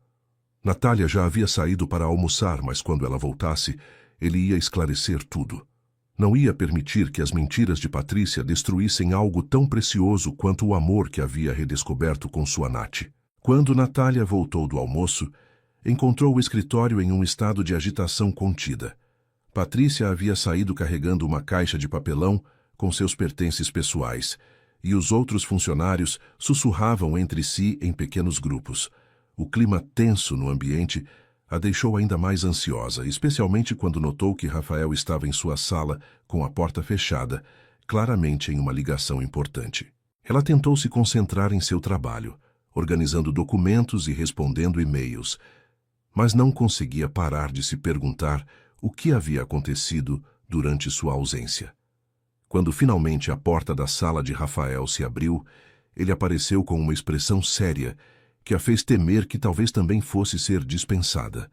Natália já havia saído para almoçar, mas quando ela voltasse, ele ia esclarecer tudo. Não ia permitir que as mentiras de Patrícia destruíssem algo tão precioso quanto o amor que havia redescoberto com sua Nath. Quando Natália voltou do almoço, encontrou o escritório em um estado de agitação contida. Patrícia havia saído carregando uma caixa de papelão com seus pertences pessoais, e os outros funcionários sussurravam entre si em pequenos grupos. O clima tenso no ambiente a deixou ainda mais ansiosa, especialmente quando notou que Rafael estava em sua sala com a porta fechada, claramente em uma ligação importante. Ela tentou se concentrar em seu trabalho, organizando documentos e respondendo e-mails, mas não conseguia parar de se perguntar o que havia acontecido durante sua ausência. Quando finalmente a porta da sala de Rafael se abriu, ele apareceu com uma expressão séria que a fez temer que talvez também fosse ser dispensada.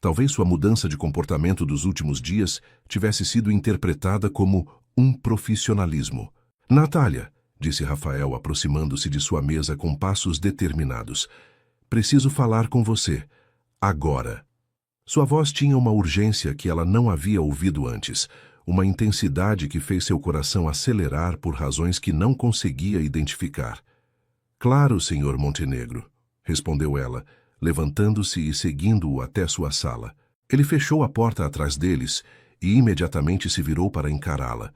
Talvez sua mudança de comportamento dos últimos dias tivesse sido interpretada como um profissionalismo. Natália, disse Rafael, aproximando-se de sua mesa com passos determinados. Preciso falar com você. Agora. Sua voz tinha uma urgência que ela não havia ouvido antes, uma intensidade que fez seu coração acelerar por razões que não conseguia identificar. Claro, senhor Montenegro, respondeu ela, levantando-se e seguindo-o até sua sala. Ele fechou a porta atrás deles e imediatamente se virou para encará-la,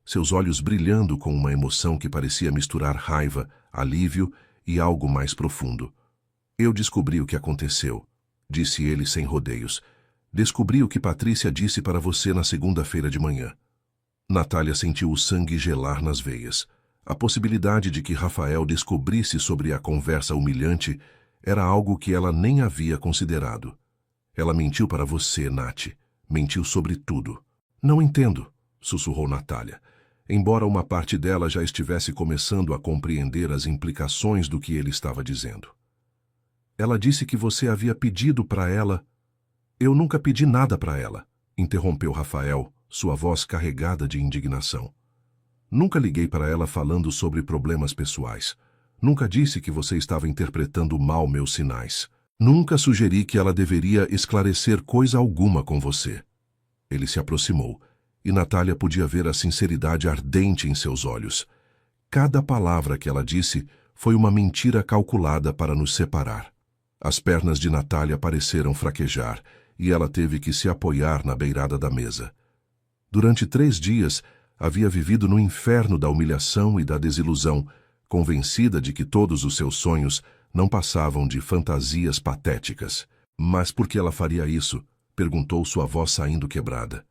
seus olhos brilhando com uma emoção que parecia misturar raiva, alívio e algo mais profundo. Eu descobri o que aconteceu, disse ele sem rodeios. Descobri o que Patrícia disse para você na segunda-feira de manhã. Natália sentiu o sangue gelar nas veias. A possibilidade de que Rafael descobrisse sobre a conversa humilhante era algo que ela nem havia considerado. Ela mentiu para você, Nath. Mentiu sobre tudo. Não entendo, sussurrou Natália, embora uma parte dela já estivesse começando a compreender as implicações do que ele estava dizendo. Ela disse que você havia pedido para ela... Eu nunca pedi nada para ela, interrompeu Rafael, sua voz carregada de indignação. Nunca liguei para ela falando sobre problemas pessoais. Nunca disse que você estava interpretando mal meus sinais. Nunca sugeri que ela deveria esclarecer coisa alguma com você. Ele se aproximou, e Natália podia ver a sinceridade ardente em seus olhos. Cada palavra que ela disse foi uma mentira calculada para nos separar. As pernas de Natália pareceram fraquejar, e ela teve que se apoiar na beirada da mesa. Durante 3 dias, havia vivido no inferno da humilhação e da desilusão, convencida de que todos os seus sonhos não passavam de fantasias patéticas. Mas por que ela faria isso? Perguntou sua voz saindo quebrada.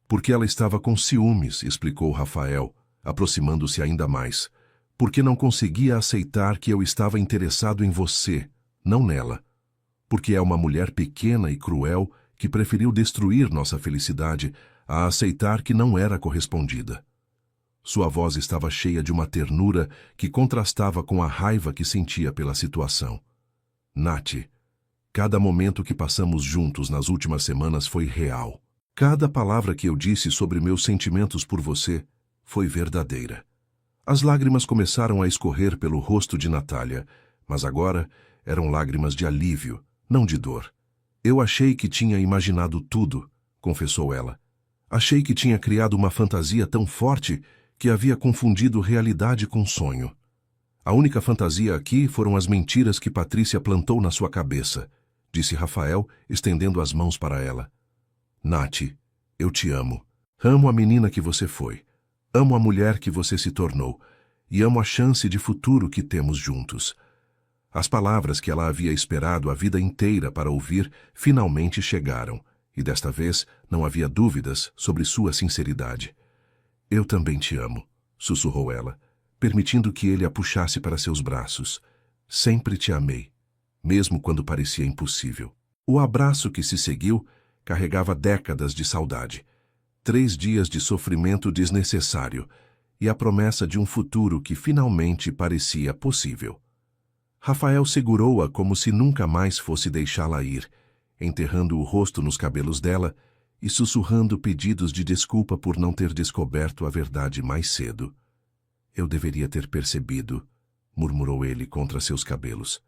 Porque ela estava com ciúmes, explicou Rafael, aproximando-se ainda mais. Porque não conseguia aceitar que eu estava interessado em você, não nela. Porque é uma mulher pequena e cruel que preferiu destruir nossa felicidade a aceitar que não era correspondida. Sua voz estava cheia de uma ternura que contrastava com a raiva que sentia pela situação. Nath, cada momento que passamos juntos nas últimas semanas foi real. Cada palavra que eu disse sobre meus sentimentos por você foi verdadeira. As lágrimas começaram a escorrer pelo rosto de Natália, mas agora eram lágrimas de alívio, não de dor. Eu achei que tinha imaginado tudo, confessou ela. Achei que tinha criado uma fantasia tão forte que havia confundido realidade com sonho. A única fantasia aqui foram as mentiras que Patrícia plantou na sua cabeça, disse Rafael, estendendo as mãos para ela. Nath, eu te amo. Amo a menina que você foi. Amo a mulher que você se tornou. E amo a chance de futuro que temos juntos. As palavras que ela havia esperado a vida inteira para ouvir finalmente chegaram, e desta vez não havia dúvidas sobre sua sinceridade. Eu também te amo, sussurrou ela, permitindo que ele a puxasse para seus braços. Sempre te amei, mesmo quando parecia impossível. O abraço que se seguiu carregava décadas de saudade, 3 dias de sofrimento desnecessário e a promessa de um futuro que finalmente parecia possível. Rafael segurou-a como se nunca mais fosse deixá-la ir, enterrando o rosto nos cabelos dela e sussurrando pedidos de desculpa por não ter descoberto a verdade mais cedo. Eu deveria ter percebido, murmurou ele contra seus cabelos.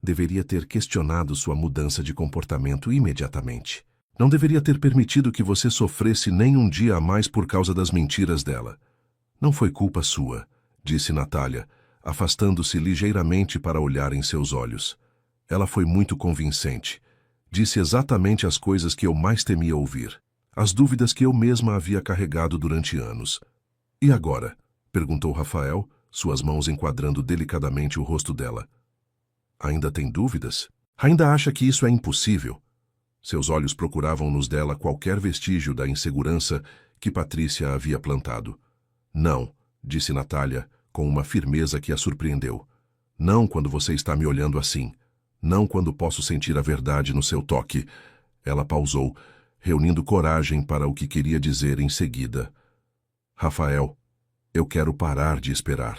Deveria ter questionado sua mudança de comportamento imediatamente. Não deveria ter permitido que você sofresse nem um dia a mais por causa das mentiras dela. Não foi culpa sua, disse Natália, afastando-se ligeiramente para olhar em seus olhos. Ela foi muito convincente. Disse exatamente as coisas que eu mais temia ouvir. As dúvidas que eu mesma havia carregado durante anos. E agora? Perguntou Rafael, suas mãos enquadrando delicadamente o rosto dela. Ainda tem dúvidas? Ainda acha que isso é impossível? Seus olhos procuravam nos dela qualquer vestígio da insegurança que Patrícia havia plantado. Não, disse Natália, com uma firmeza que a surpreendeu. Não quando você está me olhando assim. Não quando posso sentir a verdade no seu toque. Ela pausou, reunindo coragem para o que queria dizer em seguida. Rafael, eu quero parar de esperar.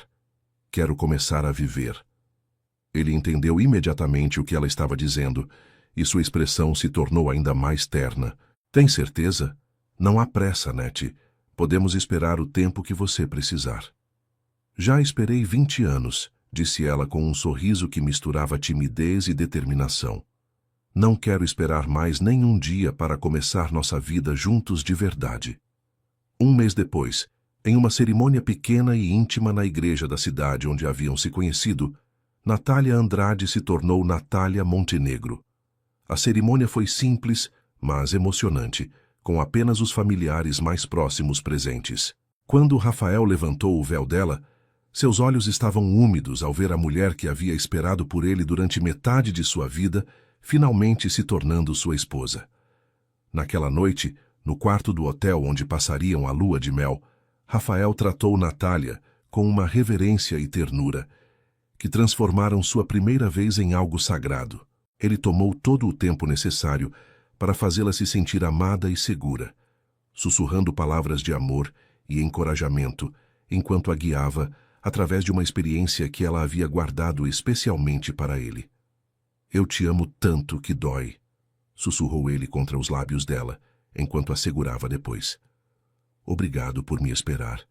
Quero começar a viver. Ele entendeu imediatamente o que ela estava dizendo, e sua expressão se tornou ainda mais terna. Tem certeza? Não há pressa, Nete. Podemos esperar o tempo que você precisar. Já esperei 20 anos, disse ela com um sorriso que misturava timidez e determinação. Não quero esperar mais nenhum dia para começar nossa vida juntos de verdade. Um mês depois, em uma cerimônia pequena e íntima na igreja da cidade onde haviam se conhecido, Natália Andrade se tornou Natália Montenegro. A cerimônia foi simples, mas emocionante, com apenas os familiares mais próximos presentes. Quando Rafael levantou o véu dela, seus olhos estavam úmidos ao ver a mulher que havia esperado por ele durante metade de sua vida, finalmente se tornando sua esposa. Naquela noite, no quarto do hotel onde passariam a lua de mel, Rafael tratou Natália com uma reverência e ternura, que transformaram sua primeira vez em algo sagrado. Ele tomou todo o tempo necessário para fazê-la se sentir amada e segura, sussurrando palavras de amor e encorajamento, enquanto a guiava através de uma experiência que ela havia guardado especialmente para ele. Eu te amo tanto que dói, sussurrou ele contra os lábios dela, enquanto a segurava depois. Obrigado por me esperar.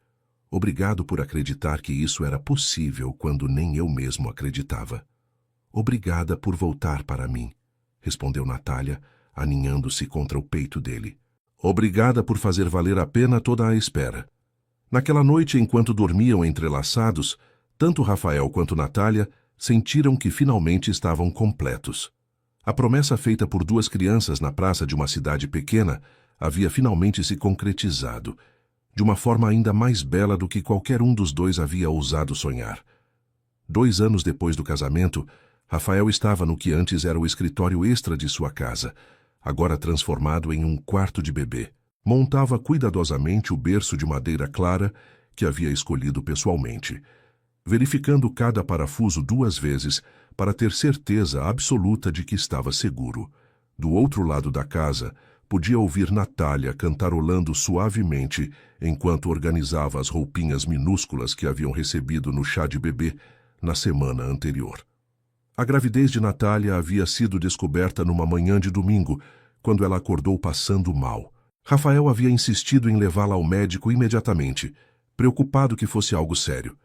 Obrigado por acreditar que isso era possível quando nem eu mesmo acreditava. Obrigada por voltar para mim, respondeu Natália, aninhando-se contra o peito dele. Obrigada por fazer valer a pena toda a espera. Naquela noite, enquanto dormiam entrelaçados, tanto Rafael quanto Natália sentiram que finalmente estavam completos. A promessa feita por duas crianças na praça de uma cidade pequena havia finalmente se concretizado, de uma forma ainda mais bela do que qualquer um dos dois havia ousado sonhar. 2 anos depois do casamento, Rafael estava no que antes era o escritório extra de sua casa, agora transformado em um quarto de bebê. Montava cuidadosamente o berço de madeira clara que havia escolhido pessoalmente, verificando cada parafuso 2 vezes para ter certeza absoluta de que estava seguro. Do outro lado da casa, podia ouvir Natália cantarolando suavemente enquanto organizava as roupinhas minúsculas que haviam recebido no chá de bebê na semana anterior. A gravidez de Natália havia sido descoberta numa manhã de domingo, quando ela acordou passando mal. Rafael havia insistido em levá-la ao médico imediatamente, preocupado que fosse algo sério.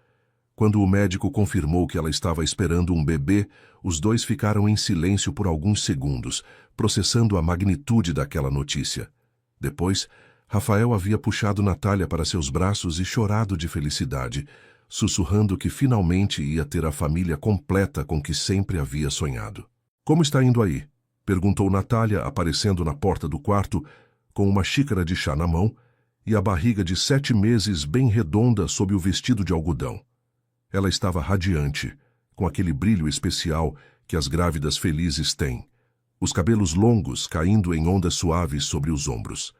Quando o médico confirmou que ela estava esperando um bebê, os dois ficaram em silêncio por alguns segundos, processando a magnitude daquela notícia. Depois, Rafael havia puxado Natália para seus braços e chorado de felicidade, sussurrando que finalmente ia ter a família completa com que sempre havia sonhado. Como está indo aí? Perguntou Natália, aparecendo na porta do quarto, com uma xícara de chá na mão e a barriga de 7 meses bem redonda sob o vestido de algodão. Ela estava radiante, com aquele brilho especial que as grávidas felizes têm, os cabelos longos caindo em ondas suaves sobre os ombros.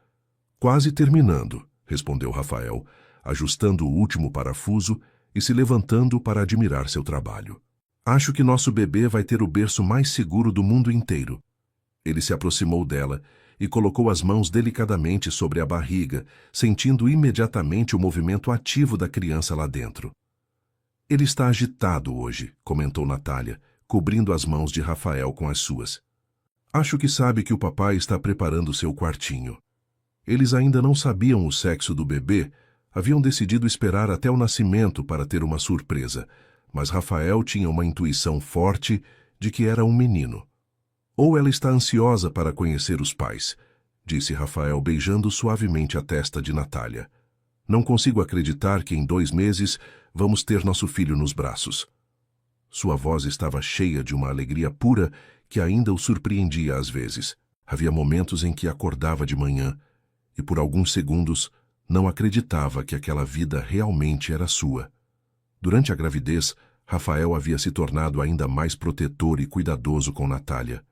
Quase terminando, respondeu Rafael, ajustando o último parafuso e se levantando para admirar seu trabalho. Acho que nosso bebê vai ter o berço mais seguro do mundo inteiro. Ele se aproximou dela e colocou as mãos delicadamente sobre a barriga, sentindo imediatamente o movimento ativo da criança lá dentro. Ele está agitado hoje, comentou Natália, cobrindo as mãos de Rafael com as suas. Acho que sabe que o papai está preparando seu quartinho. Eles ainda não sabiam o sexo do bebê, haviam decidido esperar até o nascimento para ter uma surpresa, mas Rafael tinha uma intuição forte de que era um menino. Ou ela está ansiosa para conhecer os pais, disse Rafael beijando suavemente a testa de Natália. Não consigo acreditar que em 2 meses vamos ter nosso filho nos braços. Sua voz estava cheia de uma alegria pura que ainda o surpreendia às vezes. Havia momentos em que acordava de manhã e por alguns segundos não acreditava que aquela vida realmente era sua. Durante a gravidez, Rafael havia se tornado ainda mais protetor e cuidadoso com Natália.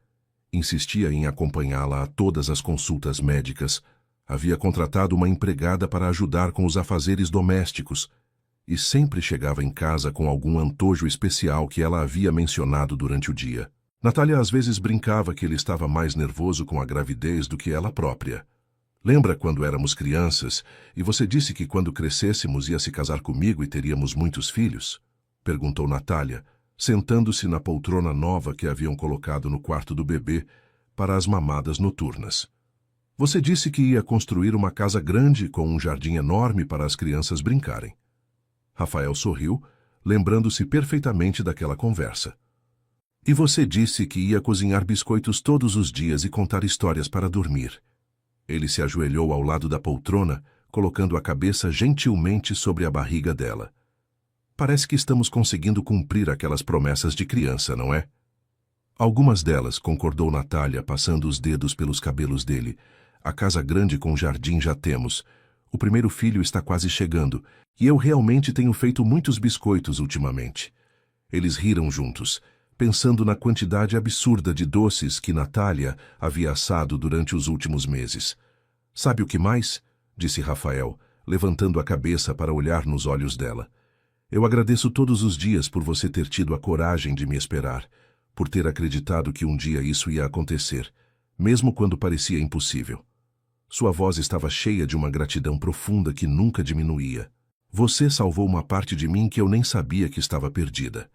Insistia em acompanhá-la a todas as consultas médicas. Havia contratado uma empregada para ajudar com os afazeres domésticos e sempre chegava em casa com algum antojo especial que ela havia mencionado durante o dia. Natália às vezes brincava que ele estava mais nervoso com a gravidez do que ela própria. Lembra quando éramos crianças e você disse que quando crescêssemos ia se casar comigo e teríamos muitos filhos? Perguntou Natália, sentando-se na poltrona nova que haviam colocado no quarto do bebê para as mamadas noturnas. Você disse que ia construir uma casa grande com um jardim enorme para as crianças brincarem. Rafael sorriu, lembrando-se perfeitamente daquela conversa. E você disse que ia cozinhar biscoitos todos os dias e contar histórias para dormir. Ele se ajoelhou ao lado da poltrona, colocando a cabeça gentilmente sobre a barriga dela. Parece que estamos conseguindo cumprir aquelas promessas de criança, não é? Algumas delas, concordou Natália, passando os dedos pelos cabelos dele. A casa grande com jardim já temos. O primeiro filho está quase chegando, e eu realmente tenho feito muitos biscoitos ultimamente. Eles riram juntos, pensando na quantidade absurda de doces que Natália havia assado durante os últimos meses. Sabe o que mais? Disse Rafael, levantando a cabeça para olhar nos olhos dela. Eu agradeço todos os dias por você ter tido a coragem de me esperar, por ter acreditado que um dia isso ia acontecer, mesmo quando parecia impossível. Sua voz estava cheia de uma gratidão profunda que nunca diminuía. Você salvou uma parte de mim que eu nem sabia que estava perdida.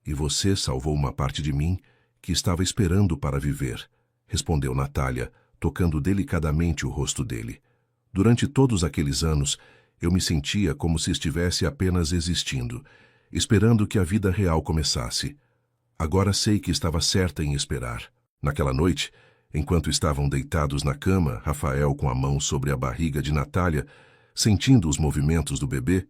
E você salvou uma parte de mim que estava esperando para viver, respondeu Natália, tocando delicadamente o rosto dele. Durante todos aqueles anos, eu me sentia como se estivesse apenas existindo, esperando que a vida real começasse. Agora sei que estava certa em esperar. Naquela noite, enquanto estavam deitados na cama, Rafael com a mão sobre a barriga de Natália, sentindo os movimentos do bebê,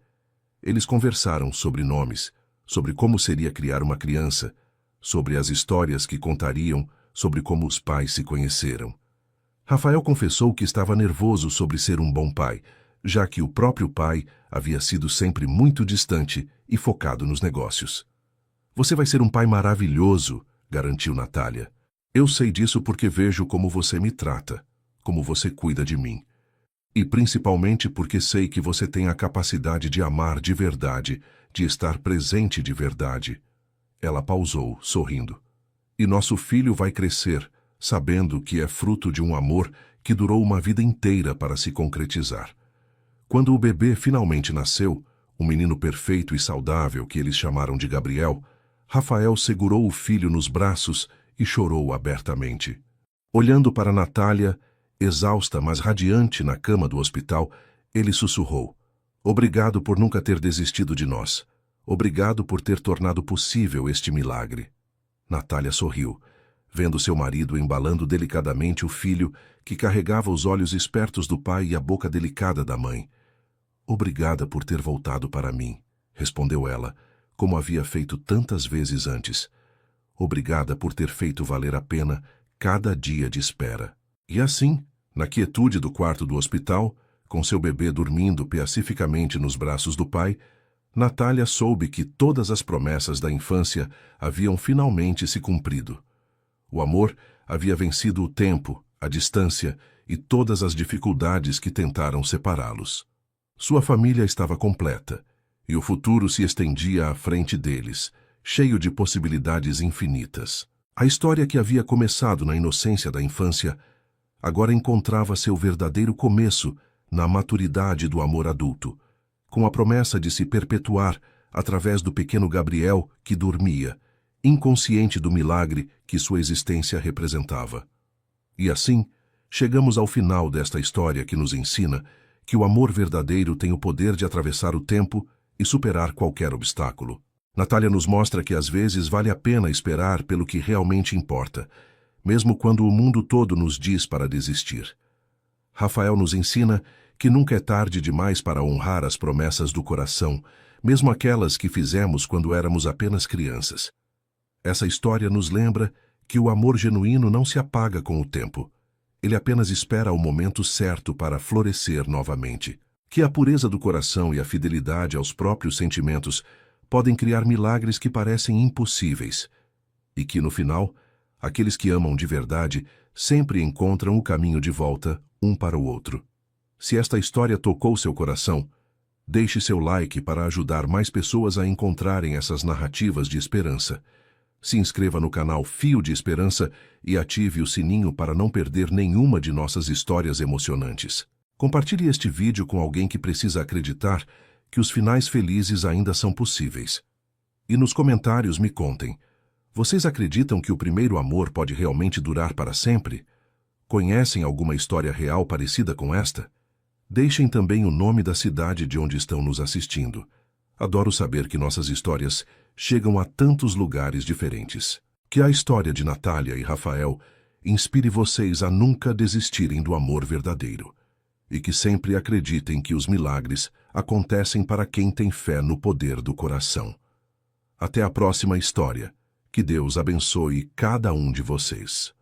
eles conversaram sobre nomes, sobre como seria criar uma criança, sobre as histórias que contariam, sobre como os pais se conheceram. Rafael confessou que estava nervoso sobre ser um bom pai, já que o próprio pai havia sido sempre muito distante e focado nos negócios. Você vai ser um pai maravilhoso, garantiu Natália. Eu sei disso porque vejo como você me trata, como você cuida de mim. E principalmente porque sei que você tem a capacidade de amar de verdade, de estar presente de verdade. Ela pausou, sorrindo. E nosso filho vai crescer, sabendo que é fruto de um amor que durou uma vida inteira para se concretizar. Quando o bebê finalmente nasceu, o menino perfeito e saudável que eles chamaram de Gabriel, Rafael segurou o filho nos braços e chorou abertamente. Olhando para Natália, exausta mas radiante na cama do hospital, ele sussurrou: Obrigado por nunca ter desistido de nós. Obrigado por ter tornado possível este milagre. Natália sorriu, vendo seu marido embalando delicadamente o filho que carregava os olhos espertos do pai e a boca delicada da mãe. Obrigada por ter voltado para mim, respondeu ela, como havia feito tantas vezes antes. Obrigada por ter feito valer a pena cada dia de espera. E assim, na quietude do quarto do hospital, com seu bebê dormindo pacificamente nos braços do pai, Natália soube que todas as promessas da infância haviam finalmente se cumprido. O amor havia vencido o tempo, a distância e todas as dificuldades que tentaram separá-los. Sua família estava completa, e o futuro se estendia à frente deles, cheio de possibilidades infinitas. A história que havia começado na inocência da infância agora encontrava seu verdadeiro começo na maturidade do amor adulto, com a promessa de se perpetuar através do pequeno Gabriel que dormia, inconsciente do milagre que sua existência representava. E assim, chegamos ao final desta história que nos ensina que o amor verdadeiro tem o poder de atravessar o tempo e superar qualquer obstáculo. Natália nos mostra que às vezes vale a pena esperar pelo que realmente importa, mesmo quando o mundo todo nos diz para desistir. Rafael nos ensina que nunca é tarde demais para honrar as promessas do coração, mesmo aquelas que fizemos quando éramos apenas crianças. Essa história nos lembra que o amor genuíno não se apaga com o tempo. Ele apenas espera o momento certo para florescer novamente. Que a pureza do coração e a fidelidade aos próprios sentimentos podem criar milagres que parecem impossíveis, e que, no final, aqueles que amam de verdade sempre encontram o caminho de volta um para o outro. Se esta história tocou seu coração, deixe seu like para ajudar mais pessoas a encontrarem essas narrativas de esperança. Se inscreva no canal Fio de Esperança e ative o sininho para não perder nenhuma de nossas histórias emocionantes. Compartilhe este vídeo com alguém que precisa acreditar que os finais felizes ainda são possíveis. E nos comentários me contem, vocês acreditam que o primeiro amor pode realmente durar para sempre? Conhecem alguma história real parecida com esta? Deixem também o nome da cidade de onde estão nos assistindo. Adoro saber que nossas histórias chegam a tantos lugares diferentes. Que a história de Natália e Rafael inspire vocês a nunca desistirem do amor verdadeiro. E que sempre acreditem que os milagres acontecem para quem tem fé no poder do coração. Até a próxima história. Que Deus abençoe cada um de vocês.